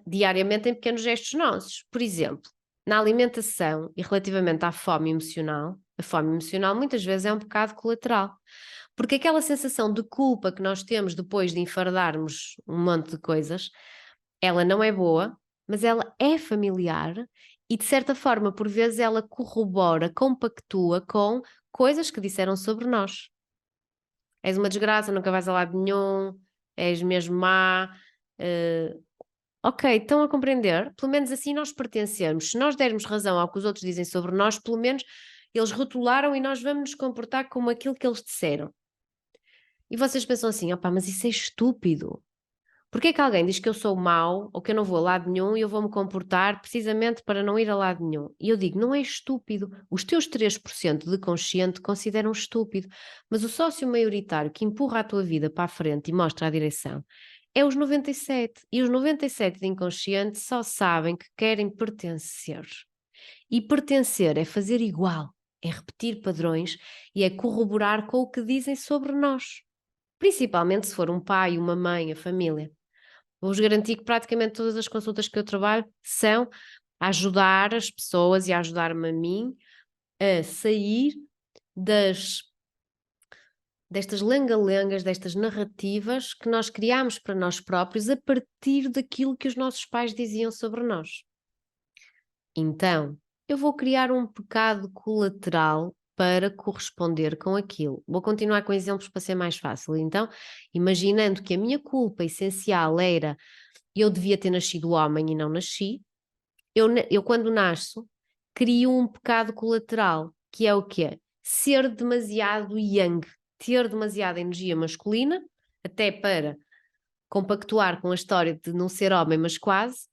diariamente em pequenos gestos nossos. Por exemplo, na alimentação e relativamente à fome emocional, a fome emocional muitas vezes é um pecado colateral. Porque aquela sensação de culpa que nós temos depois de enfardarmos um monte de coisas, ela não é boa, mas ela é familiar e, de certa forma, por vezes ela corrobora, compactua com coisas que disseram sobre nós. És uma desgraça, nunca vais a lado nenhum, és mesmo má. Ok, estão a compreender? Pelo menos assim nós pertencemos. Se nós dermos razão ao que os outros dizem sobre nós, pelo menos eles rotularam e nós vamos nos comportar como aquilo que eles disseram. E vocês pensam assim: opá, mas isso é estúpido. Porquê que alguém diz que eu sou mau ou que eu não vou a lado nenhum e eu vou me comportar precisamente para não ir a lado nenhum? E eu digo: não é estúpido. Os teus 3% de consciente consideram estúpido, mas o sócio maioritário que empurra a tua vida para a frente e mostra a direção é os 97. E os 97 de inconsciente só sabem que querem pertencer. E pertencer é fazer igual, é repetir padrões e é corroborar com o que dizem sobre nós. Principalmente se for um pai, uma mãe, a família. Vou-vos garantir que praticamente todas as consultas que eu trabalho são a ajudar as pessoas e a ajudar-me a mim a sair destas lenga-lengas, destas narrativas que nós criamos para nós próprios a partir daquilo que os nossos pais diziam sobre nós. Então, eu vou criar um pecado colateral para corresponder com aquilo. Vou continuar com exemplos para ser mais fácil. Então, imaginando que a minha culpa essencial era eu devia ter nascido homem e não nasci, eu quando nasço crio um pecado colateral, que é o quê? Ser demasiado yang, ter demasiada energia masculina, até para compactuar com a história de não ser homem, mas quase,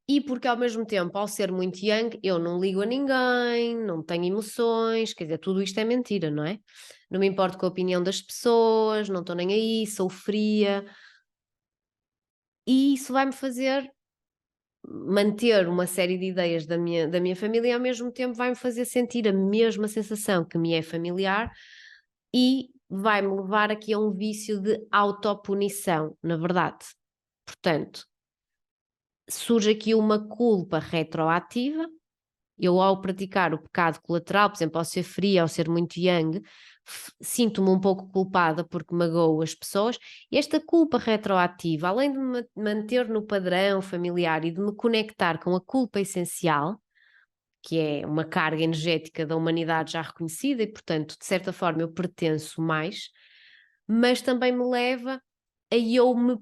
e porque ao mesmo tempo, ao ser muito yang, eu não ligo a ninguém, não tenho emoções, quer dizer, tudo isto é mentira, não é? Não me importo com a opinião das pessoas, não estou nem aí, sou fria. E isso vai-me fazer manter uma série de ideias da minha família e ao mesmo tempo vai-me fazer sentir a mesma sensação que me é familiar e vai-me levar aqui a um vício de autopunição, na verdade. Portanto, surge aqui uma culpa retroativa Eu, ao praticar o pecado colateral, por exemplo, ao ser fria, ao ser muito yang, sinto-me um pouco culpada porque magoo as pessoas, e esta culpa retroativa, além de me manter no padrão familiar e de me conectar com a culpa essencial, que é uma carga energética da humanidade já reconhecida e, portanto, de certa forma eu pertenço mais, mas também me leva a eu me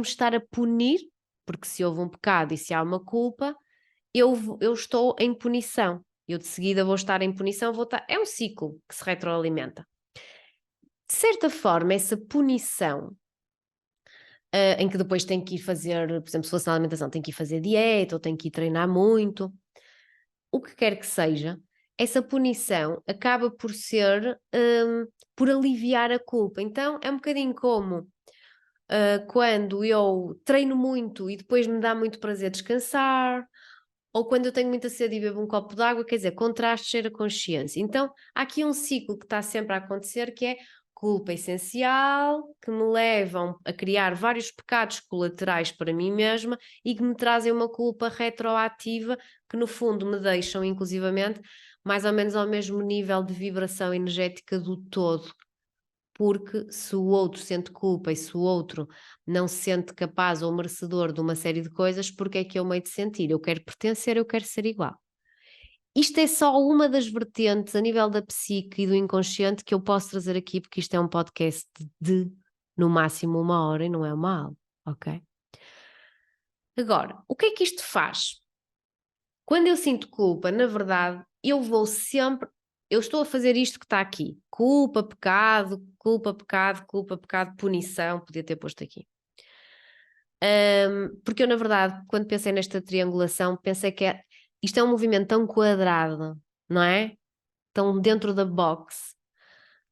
estar a punir, porque se houve um pecado e se há uma culpa, eu estou em punição. Eu de seguida vou estar em punição, é um ciclo que se retroalimenta. De certa forma, essa punição, em que depois tem que ir fazer, por exemplo, se fosse na alimentação, tem que ir fazer dieta ou tem que ir treinar muito, o que quer que seja, essa punição acaba por ser, por aliviar a culpa. Então é um bocadinho como quando eu treino muito e depois me dá muito prazer descansar, ou quando eu tenho muita sede e bebo um copo de água, quer dizer, contraste cheira consciência. Então há aqui um ciclo que está sempre a acontecer, que é culpa essencial, que me levam a criar vários pecados colaterais para mim mesma e que me trazem uma culpa retroativa, que no fundo me deixam, inclusivamente, mais ou menos ao mesmo nível de vibração energética do todo. Porque se o outro sente culpa e se o outro não se sente capaz ou merecedor de uma série de coisas, porque é que eu meio de sentir? Eu quero pertencer, eu quero ser igual. Isto é só uma das vertentes a nível da psique e do inconsciente que eu posso trazer aqui, porque isto é um podcast de no máximo 1 hora e não é uma aula, ok? Agora, o que é que isto faz? Quando eu sinto culpa, na verdade, eu vou sempre. Eu estou a fazer isto que está aqui: culpa, pecado, culpa, pecado, culpa, pecado, punição. Podia ter posto aqui. Porque eu, na verdade, quando pensei nesta triangulação, pensei que isto é um movimento tão quadrado, não é? Tão dentro da box,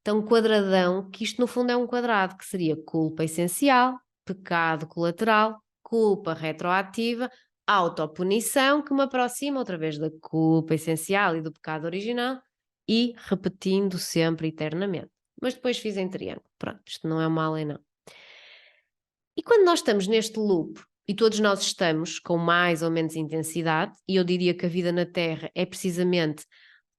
tão quadradão, que isto no fundo é um quadrado, que seria culpa essencial, pecado colateral, culpa retroativa, autopunição, que me aproxima outra vez da culpa essencial e do pecado original, e repetindo sempre eternamente. Mas depois fiz em triângulo. Pronto, isto não é uma aula, não. E quando nós estamos neste loop, e todos nós estamos com mais ou menos intensidade, e eu diria que a vida na Terra é precisamente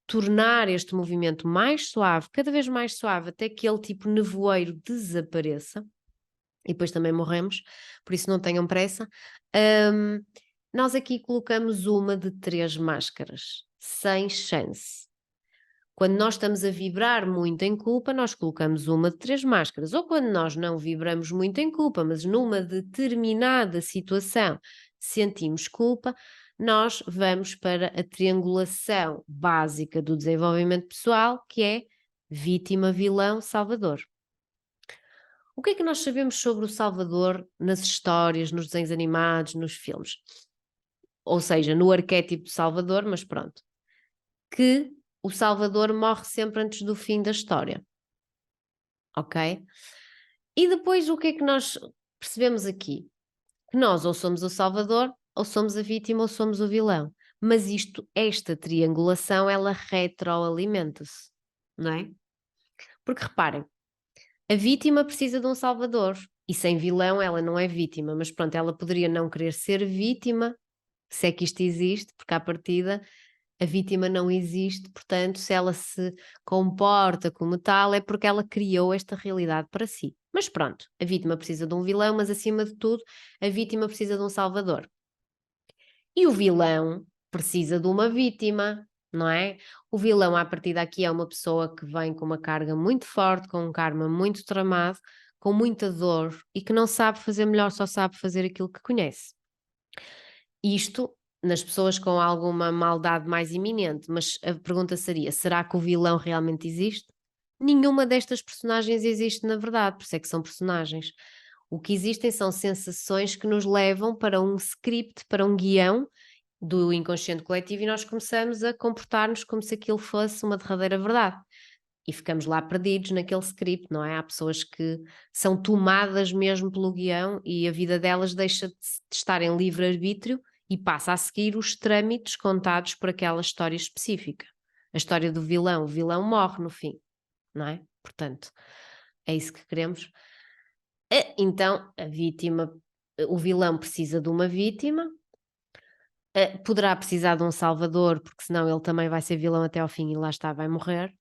tornar este movimento mais suave, cada vez mais suave, até que ele tipo nevoeiro desapareça, e depois também morremos, por isso não tenham pressa. Nós aqui colocamos uma de 3 máscaras, sem chance. Quando nós estamos a vibrar muito em culpa, nós colocamos uma de 3 máscaras. Ou quando nós não vibramos muito em culpa, mas numa determinada situação sentimos culpa, nós vamos para a triangulação básica do desenvolvimento pessoal, que é vítima, vilão, salvador. O que é que nós sabemos sobre o salvador nas histórias, nos desenhos animados, nos filmes? Ou seja, no arquétipo de salvador, mas pronto. Que o salvador morre sempre antes do fim da história. Ok? E depois o que é que nós percebemos aqui? Que nós ou somos o salvador, ou somos a vítima, ou somos o vilão. Mas esta triangulação, ela retroalimenta-se, não é? Porque reparem, a vítima precisa de um salvador, e sem vilão ela não é vítima, mas pronto, ela poderia não querer ser vítima, se é que isto existe, porque à partida a vítima não existe, portanto, se ela se comporta como tal, é porque ela criou esta realidade para si. Mas pronto, a vítima precisa de um vilão, mas acima de tudo, a vítima precisa de um salvador. E o vilão precisa de uma vítima, não é? O vilão, à partida aqui, é uma pessoa que vem com uma carga muito forte, com um karma muito tramado, com muita dor e que não sabe fazer melhor, só sabe fazer aquilo que conhece. Isto nas pessoas com alguma maldade mais iminente, mas a pergunta seria: será que o vilão realmente existe? Nenhuma destas personagens existe na verdade, por isso é que são personagens. O que existem são sensações que nos levam para um script, para um guião do inconsciente coletivo e nós começamos a comportar-nos como se aquilo fosse uma derradeira verdade. E ficamos lá perdidos naquele script, não é? Há pessoas que são tomadas mesmo pelo guião e a vida delas deixa de estar em livre-arbítrio e passa a seguir os trâmites contados por aquela história específica. A história do vilão. O vilão morre no fim, não é? Portanto, é isso que queremos. Então, o vilão precisa de uma vítima, Poderá precisar de um salvador, porque senão ele também vai ser vilão até ao fim e lá está, vai morrer.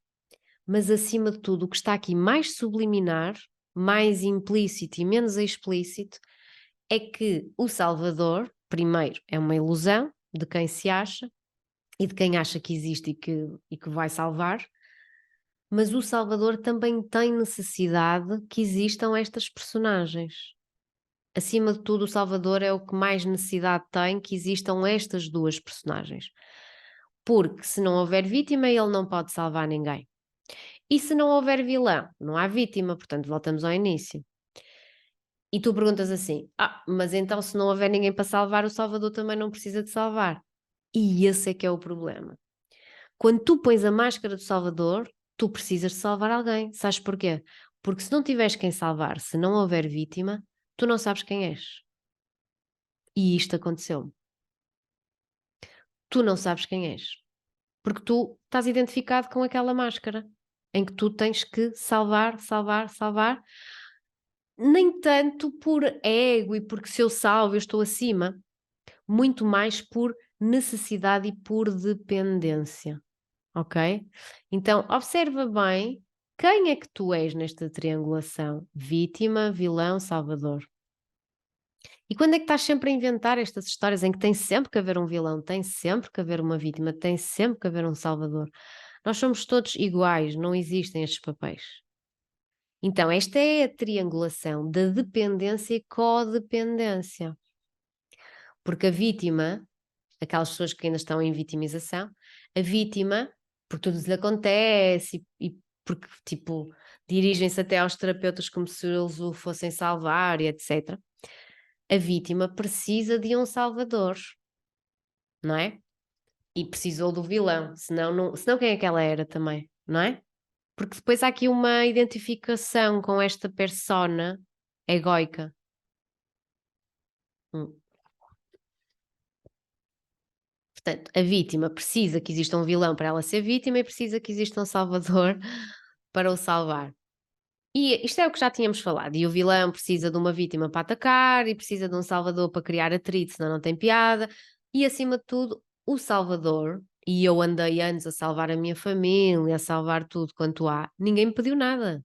Mas acima de tudo, o que está aqui mais subliminar, mais implícito e menos explícito, é que o salvador, primeiro, é uma ilusão de quem se acha e de quem acha que existe e que vai salvar, mas o salvador também tem necessidade que existam estas personagens. Acima de tudo, o salvador é o que mais necessidade tem que existam estas duas personagens. Porque se não houver vítima, ele não pode salvar ninguém. E se não houver vilão, não há vítima, portanto voltamos ao início. E tu perguntas assim: mas então se não houver ninguém para salvar, o salvador também não precisa de salvar. E esse é que é o problema. Quando tu pões a máscara do salvador, tu precisas de salvar alguém. Sabes porquê? Porque se não tiveres quem salvar, se não houver vítima, tu não sabes quem és. E isto aconteceu-me. Tu não sabes quem és. Porque tu estás identificado com aquela máscara em que tu tens que salvar, salvar, salvar. Nem tanto por ego e porque se eu salvo eu estou acima, muito mais por necessidade e por dependência, ok? Então, observa bem quem é que tu és nesta triangulação: vítima, vilão, salvador. E quando é que estás sempre a inventar estas histórias em que tem sempre que haver um vilão, tem sempre que haver uma vítima, tem sempre que haver um salvador? Nós somos todos iguais, não existem estes papéis. Então, esta é a triangulação da dependência e codependência. Porque a vítima, aquelas pessoas que ainda estão em vitimização, a vítima, porque tudo lhe acontece e porque, tipo, dirigem-se até aos terapeutas como se eles o fossem salvar e etc. A vítima precisa de um salvador, não é? E precisou do vilão, senão quem é que ela era também, não é? Porque depois há aqui uma identificação com esta persona egoica. Hum. Portanto, a vítima precisa que exista um vilão para ela ser vítima e precisa que exista um salvador para o salvar. E isto é o que já tínhamos falado. E o vilão precisa de uma vítima para atacar e precisa de um salvador para criar atrito, senão não tem piada. E acima de tudo, o salvador, e eu andei anos a salvar a minha família, a salvar tudo quanto há, ninguém me pediu nada.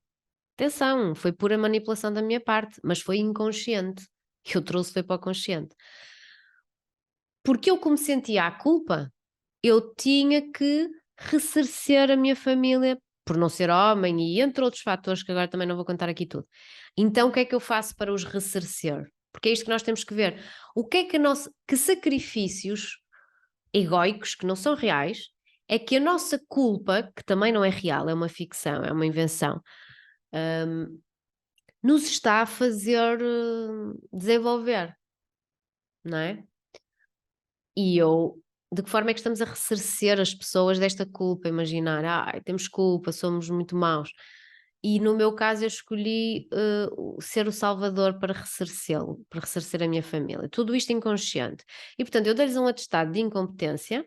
Atenção, foi pura manipulação da minha parte, mas foi inconsciente. Que eu trouxe foi para o consciente. Porque eu, como sentia a culpa, eu tinha que ressarcer a minha família por não ser homem e entre outros fatores que agora também não vou contar aqui tudo. Então, o que é que eu faço para os ressarcer? Porque é isto que nós temos que ver. O que é que sacrifícios egóicos que não são reais é que a nossa culpa, que também não é real, é uma ficção, é uma invenção, nos está a fazer desenvolver, não é? E eu, de que forma é que estamos a ressarcer as pessoas desta culpa? Imaginar, temos culpa, somos muito maus. E no meu caso eu escolhi ser o salvador para ressarcê-lo, para ressarcer a minha família. Tudo isto inconsciente. E portanto eu dei-lhes um atestado de incompetência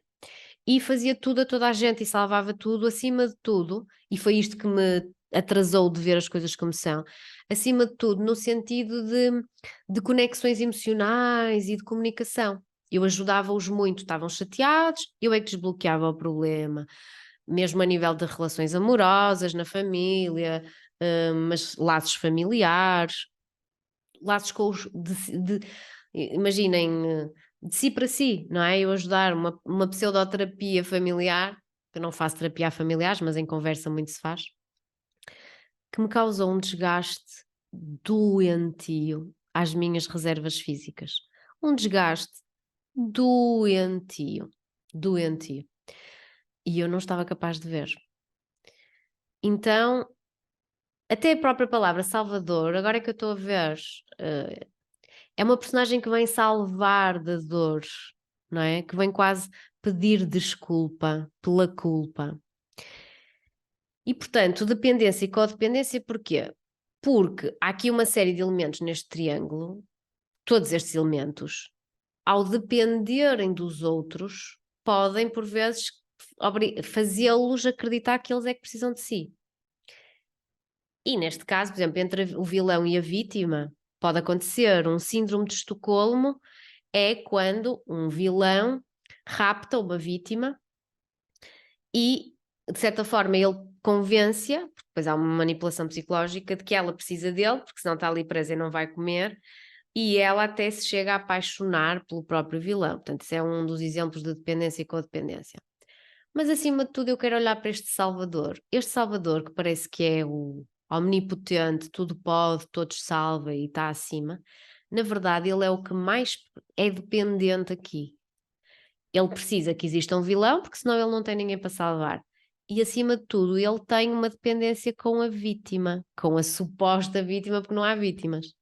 e fazia tudo a toda a gente e salvava tudo, acima de tudo, e foi isto que me atrasou de ver as coisas como são, acima de tudo, no sentido de conexões emocionais e de comunicação. Eu ajudava-os muito, estavam chateados, eu é que desbloqueava o problema, mesmo a nível de relações amorosas, na família, mas laços familiares, laços com os. Imaginem, de si para si, não é? Eu ajudar uma pseudoterapia familiar, que eu não faço terapia a familiares, mas em conversa muito se faz, que me causou um desgaste doentio às minhas reservas físicas. Um desgaste doentio, doentio. E eu não estava capaz de ver. Então, até a própria palavra Salvador, agora é que eu estou a ver, é uma personagem que vem salvar da dor, não é? Que vem quase pedir desculpa pela culpa. E, portanto, dependência e codependência, porquê? Porque há aqui uma série de elementos neste triângulo, todos estes elementos, ao dependerem dos outros, podem, por vezes, fazê-los acreditar que eles é que precisam de si. E neste caso, por exemplo, entre o vilão e a vítima, pode acontecer um síndrome de Estocolmo, é quando um vilão rapta uma vítima e, de certa forma, ele convence-a, porque depois há uma manipulação psicológica, de que ela precisa dele, porque senão está ali presa e não vai comer, e ela até se chega a apaixonar pelo próprio vilão. Portanto, isso é um dos exemplos de dependência e codependência. Mas, acima de tudo, eu quero olhar para este Salvador. Este Salvador, que parece que é o omnipotente, tudo pode, todos salva e está acima, na verdade, ele é o que mais é dependente aqui. Ele precisa que exista um vilão, porque senão ele não tem ninguém para salvar. E, acima de tudo, ele tem uma dependência com a vítima, com a suposta vítima, porque não há vítimas.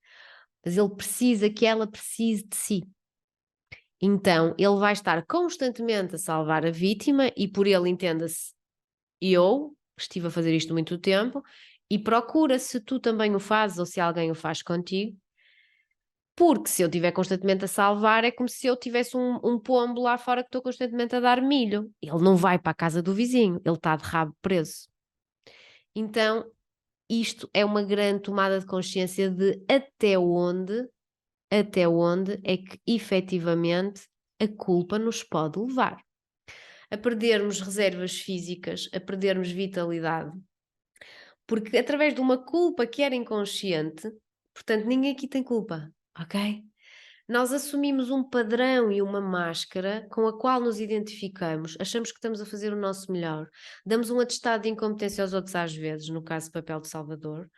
Mas ele precisa que ela precise de si. Então, ele vai estar constantemente a salvar a vítima e por ele entenda-se, eu estive a fazer isto muito tempo e procura se tu também o fazes ou se alguém o faz contigo, porque se eu estiver constantemente a salvar é como se eu tivesse um pombo lá fora que estou constantemente a dar milho. Ele não vai para a casa do vizinho, ele está de rabo preso. Então, isto é uma grande tomada de consciência de até onde é que efetivamente a culpa nos pode levar a perdermos reservas físicas, a perdermos vitalidade, porque através de uma culpa que era inconsciente, portanto, ninguém aqui tem culpa, ok? Nós assumimos um padrão e uma máscara com a qual nos identificamos, achamos que estamos a fazer o nosso melhor, damos um atestado de incompetência aos outros às vezes, no caso do papel de Salvador,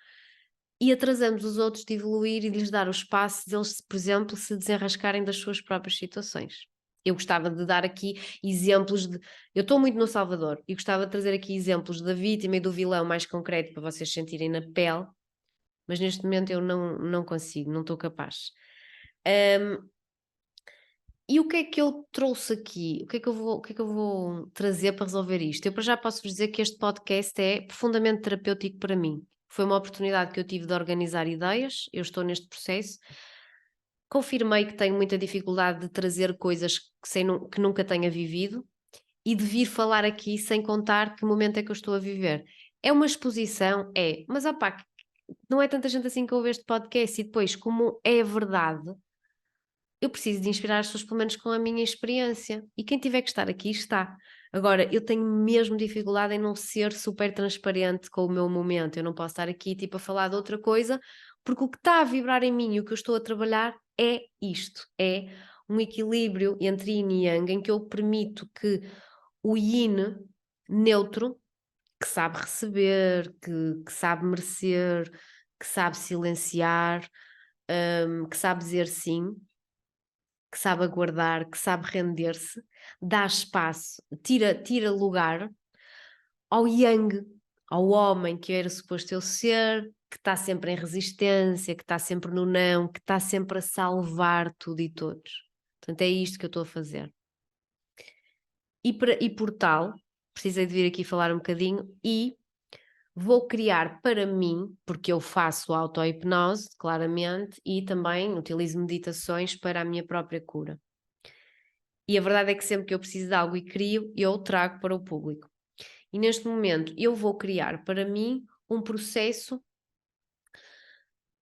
e atrasamos os outros de evoluir e de lhes dar o espaço de eles, por exemplo, se desenrascarem das suas próprias situações. Eu gostava de dar aqui exemplos de. Eu estou muito no Salvador e gostava de trazer aqui exemplos da vítima e do vilão mais concreto para vocês sentirem na pele, mas neste momento eu não consigo, não estou capaz. E o que é que eu trouxe aqui? O que é que eu vou trazer para resolver isto? Eu para já posso vos dizer que este podcast é profundamente terapêutico para mim. Foi uma oportunidade que eu tive de organizar ideias, eu estou neste processo. Confirmei que tenho muita dificuldade de trazer coisas que nunca tenha vivido e de vir falar aqui sem contar que momento é que eu estou a viver. É uma exposição? É, mas opá, não é tanta gente assim que ouve este podcast e depois, como é verdade, eu preciso de inspirar as pessoas, pelo menos com a minha experiência. E quem tiver que estar aqui, está. Agora, eu tenho mesmo dificuldade em não ser super transparente com o meu momento. Eu não posso estar aqui, tipo, a falar de outra coisa, porque o que está a vibrar em mim e o que eu estou a trabalhar é isto. É um equilíbrio entre yin e yang, em que eu permito que o yin neutro, que sabe receber, que sabe merecer, que sabe silenciar, que sabe dizer sim, que sabe aguardar, que sabe render-se, dá espaço, tira lugar ao yang, ao homem que era suposto eu ser, que está sempre em resistência, que está sempre no não, que está sempre a salvar tudo e todos. Portanto, é isto que eu estou a fazer. E por tal, precisei de vir aqui falar um bocadinho e vou criar para mim, porque eu faço auto-hipnose, claramente, e também utilizo meditações para a minha própria cura. E a verdade é que sempre que eu preciso de algo e crio, eu trago para o público. E neste momento eu vou criar para mim um processo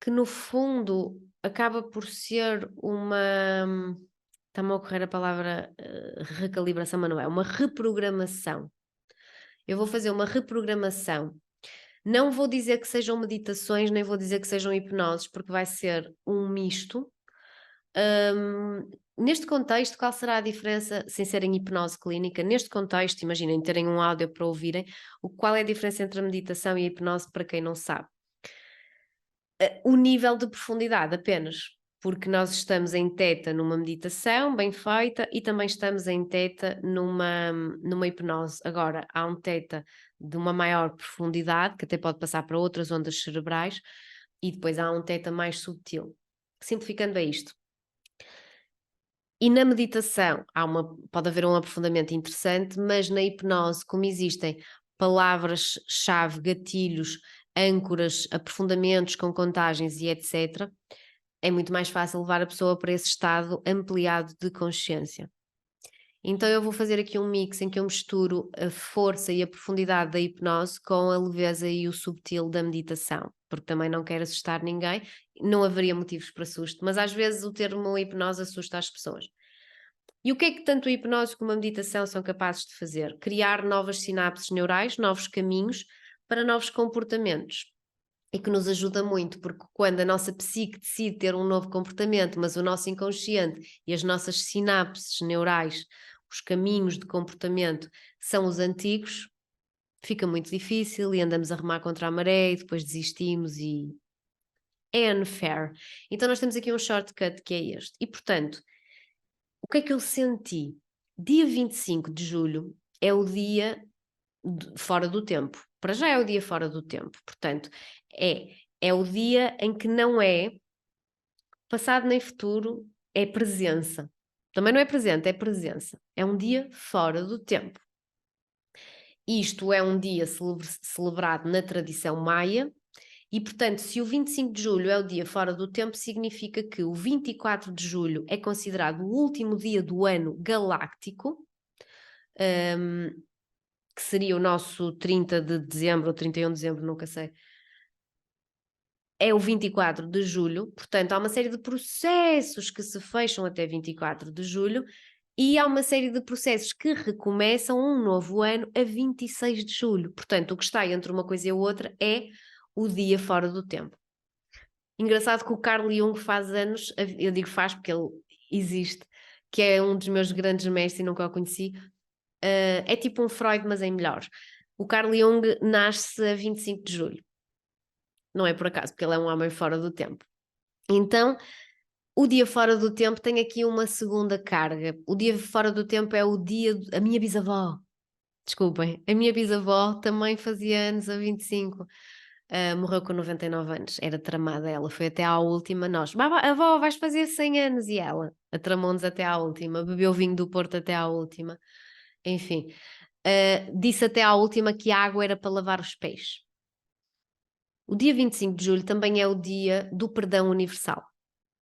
que no fundo acaba por ser uma. Está-me a ocorrer a palavra recalibração, mas não é, uma reprogramação. Eu vou fazer uma reprogramação. Não vou dizer que sejam meditações, nem vou dizer que sejam hipnoses, porque vai ser um misto. Neste contexto, qual será a diferença, sem ser em hipnose clínica? Neste contexto, imaginem terem um áudio para ouvirem, qual é a diferença entre a meditação e a hipnose para quem não sabe? O nível de profundidade apenas, porque nós estamos em teta numa meditação bem feita e também estamos em teta numa hipnose. Agora, há um teta de uma maior profundidade, que até pode passar para outras ondas cerebrais, e depois há um teta mais subtil. Simplificando é isto. E na meditação pode haver um aprofundamento interessante, mas na hipnose, como existem palavras-chave, gatilhos, âncoras, aprofundamentos com contagens e etc., é muito mais fácil levar a pessoa para esse estado ampliado de consciência. Então eu vou fazer aqui um mix em que eu misturo a força e a profundidade da hipnose com a leveza e o subtil da meditação, porque também não quero assustar ninguém, não haveria motivos para susto, mas às vezes o termo hipnose assusta as pessoas. E o que é que tanto a hipnose como a meditação são capazes de fazer? Criar novas sinapses neurais, novos caminhos para novos comportamentos. E que nos ajuda muito, porque quando a nossa psique decide ter um novo comportamento, mas o nosso inconsciente e as nossas sinapses neurais, os caminhos de comportamento, são os antigos, fica muito difícil e andamos a remar contra a maré e depois desistimos e é unfair. Então nós temos aqui um shortcut que é este. E portanto, o que é que eu senti? Dia 25 de julho é o dia fora do tempo. Para já é o dia fora do tempo. Portanto, é o dia em que não é passado nem futuro, é presença. Também não é presente, é presença. É um dia fora do tempo. Isto é um dia celebrado na tradição maia e, portanto, se o 25 de julho é o dia fora do tempo, significa que o 24 de julho é considerado o último dia do ano galáctico, que seria o nosso 30 de dezembro ou 31 de dezembro, nunca sei. É o 24 de julho, portanto, há uma série de processos que se fecham até 24 de julho e há uma série de processos que recomeçam um novo ano a 26 de julho. Portanto, o que está entre uma coisa e a outra é o dia fora do tempo. Engraçado que o Carl Jung faz anos, eu digo faz porque ele existe, que é um dos meus grandes mestres e nunca o conheci. É tipo um Freud, mas em melhor. O Carl Jung nasce a 25 de julho. Não é por acaso, porque ele é um homem fora do tempo. Então, o dia fora do tempo tem aqui uma segunda carga. O dia fora do tempo é o dia... A minha bisavó, desculpem, a minha bisavó também fazia anos a 25. Morreu com 99 anos. Era tramada ela. Foi até à última. Nós, avó, vais fazer 100 anos. E ela tramou-nos até à última. Bebeu vinho do Porto até à última. Enfim. Disse até à última que a água era para lavar os pés. O dia 25 de julho também é o dia do perdão universal.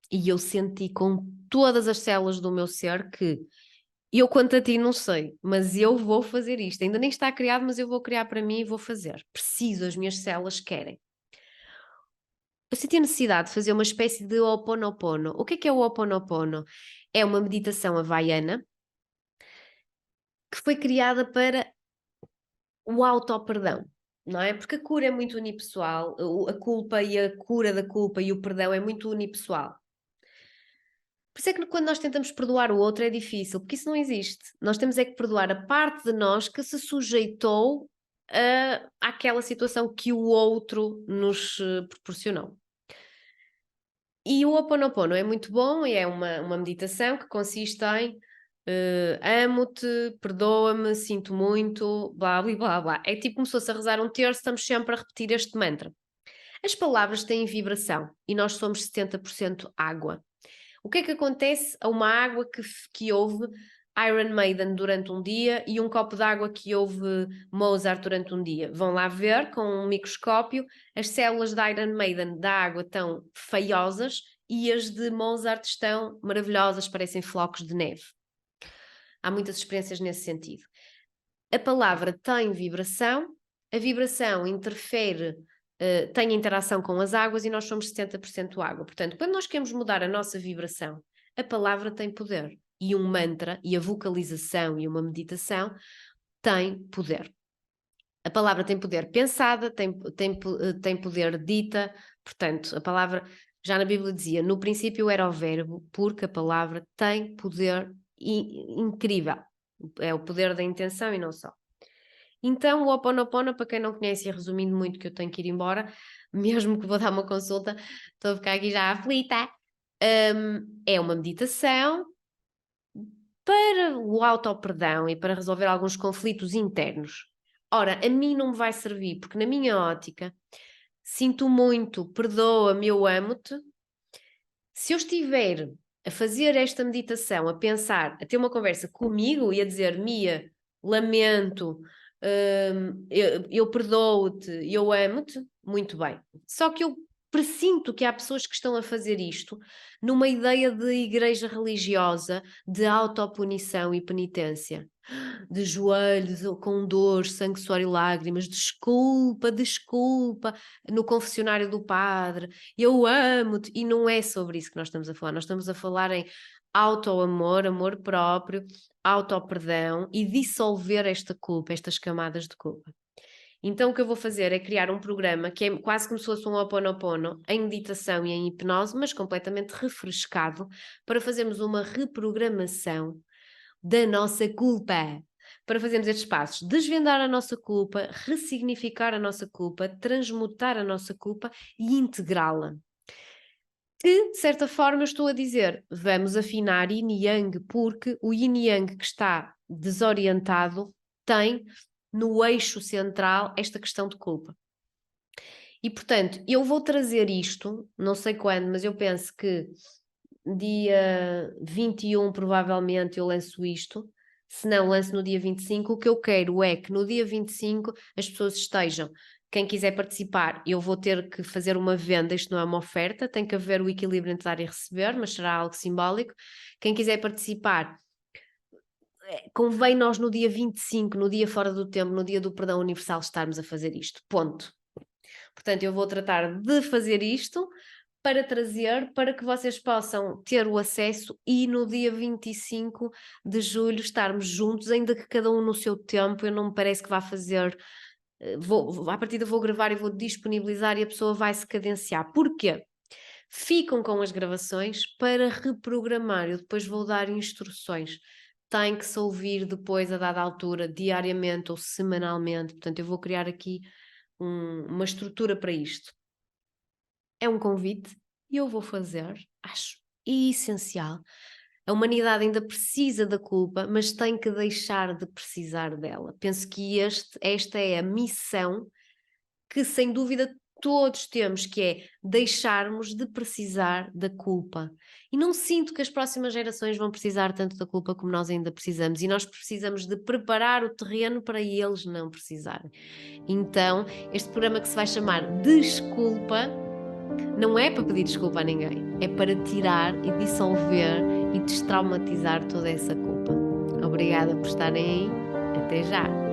E eu senti com todas as células do meu ser que eu, quanto a ti, não sei, mas eu vou fazer isto. Ainda nem está criado, mas eu vou criar para mim e vou fazer. Preciso, as minhas células querem. Eu senti a necessidade de fazer uma espécie de Ho'oponopono. O que é o Ho'oponopono? É uma meditação havaiana que foi criada para o auto-perdão. Não é? Porque a cura é muito unipessoal, a culpa e a cura da culpa e o perdão é muito unipessoal. Por isso é que quando nós tentamos perdoar o outro é difícil, porque isso não existe. Nós temos é que perdoar a parte de nós que se sujeitou àquela situação que o outro nos proporcionou. E o Ho'oponopono é muito bom e é uma meditação que consiste em amo-te, perdoa-me, sinto muito, blá, blá, blá, blá. É tipo como se fosse a rezar um terço, estamos sempre a repetir este mantra. As palavras têm vibração e nós somos 70% água. O que é que acontece a uma água que ouve Iron Maiden durante um dia e um copo de água que ouve Mozart durante um dia? Vão lá ver com um microscópio, as células da Iron Maiden da água estão feiosas e as de Mozart estão maravilhosas, parecem flocos de neve. Há muitas experiências nesse sentido. A palavra tem vibração, a vibração interfere, tem interação com as águas e nós somos 70% água. Portanto, quando nós queremos mudar a nossa vibração, a palavra tem poder. E um mantra, e a vocalização e uma meditação têm poder. A palavra tem poder pensada, tem poder dita, portanto, a palavra, já na Bíblia dizia, no princípio era o verbo, porque a palavra tem poder incrível. É o poder da intenção e não só. Então, o Ho'oponopono, para quem não conhece, e resumindo muito que eu tenho que ir embora, mesmo que vou dar uma consulta, estou a ficar aqui já aflita, é uma meditação para o auto-perdão e para resolver alguns conflitos internos. Ora, a mim não me vai servir, porque na minha ótica, sinto muito, perdoa-me, eu amo-te. Se eu estiver a fazer esta meditação, a pensar, a ter uma conversa comigo e a dizer, Mia, lamento, eu perdoo-te, eu amo-te, muito bem. Só que eu presinto que há pessoas que estão a fazer isto numa ideia de igreja religiosa, de autopunição e penitência. De joelhos, com dor, sangue, suor e lágrimas, desculpa, desculpa, no confessionário do padre, eu amo-te. E não é sobre isso que nós estamos a falar. Nós estamos a falar em auto-amor, amor próprio, auto-perdão e dissolver esta culpa, estas camadas de culpa. Então o que eu vou fazer é criar um programa que é quase como se fosse um Ho'oponopono em meditação e em hipnose, mas completamente refrescado, para fazermos uma reprogramação da nossa culpa. Para fazermos estes passos, desvendar a nossa culpa, ressignificar a nossa culpa, transmutar a nossa culpa e integrá-la. Que, de certa forma, eu estou a dizer, vamos afinar Yin e Yang, porque o Yin e Yang que está desorientado tem no eixo central esta questão de culpa. E, portanto, eu vou trazer isto, não sei quando, mas eu penso que dia 21 provavelmente eu lanço isto, se não lanço no dia 25, o que eu quero é que no dia 25 as pessoas estejam. Quem quiser participar, eu vou ter que fazer uma venda, isto não é uma oferta, tem que haver o equilíbrio entre dar e receber, mas será algo simbólico. Quem quiser participar, convém nós no dia 25, no dia fora do tempo, no dia do perdão universal, estarmos a fazer isto, ponto. Portanto, eu vou tratar de fazer isto para trazer, para que vocês possam ter o acesso e no dia 25 de julho estarmos juntos, ainda que cada um no seu tempo. Eu não me parece que vá fazer, à partida vou gravar e vou disponibilizar e a pessoa vai se cadenciar. Porquê? Ficam com as gravações para reprogramar, eu depois vou dar instruções. Tem que se ouvir depois a dada altura, diariamente ou semanalmente, portanto eu vou criar aqui uma estrutura para isto. É um convite e eu vou fazer, acho essencial. A humanidade ainda precisa da culpa, mas tem que deixar de precisar dela. Penso que esta é a missão que, sem dúvida, todos temos, que é deixarmos de precisar da culpa. E não sinto que as próximas gerações vão precisar tanto da culpa como nós ainda precisamos. E nós precisamos de preparar o terreno para eles não precisarem. Então, este programa que se vai chamar Desculpa, não é para pedir desculpa a ninguém, é para tirar e dissolver e destraumatizar toda essa culpa. Obrigada por estarem aí. Até já!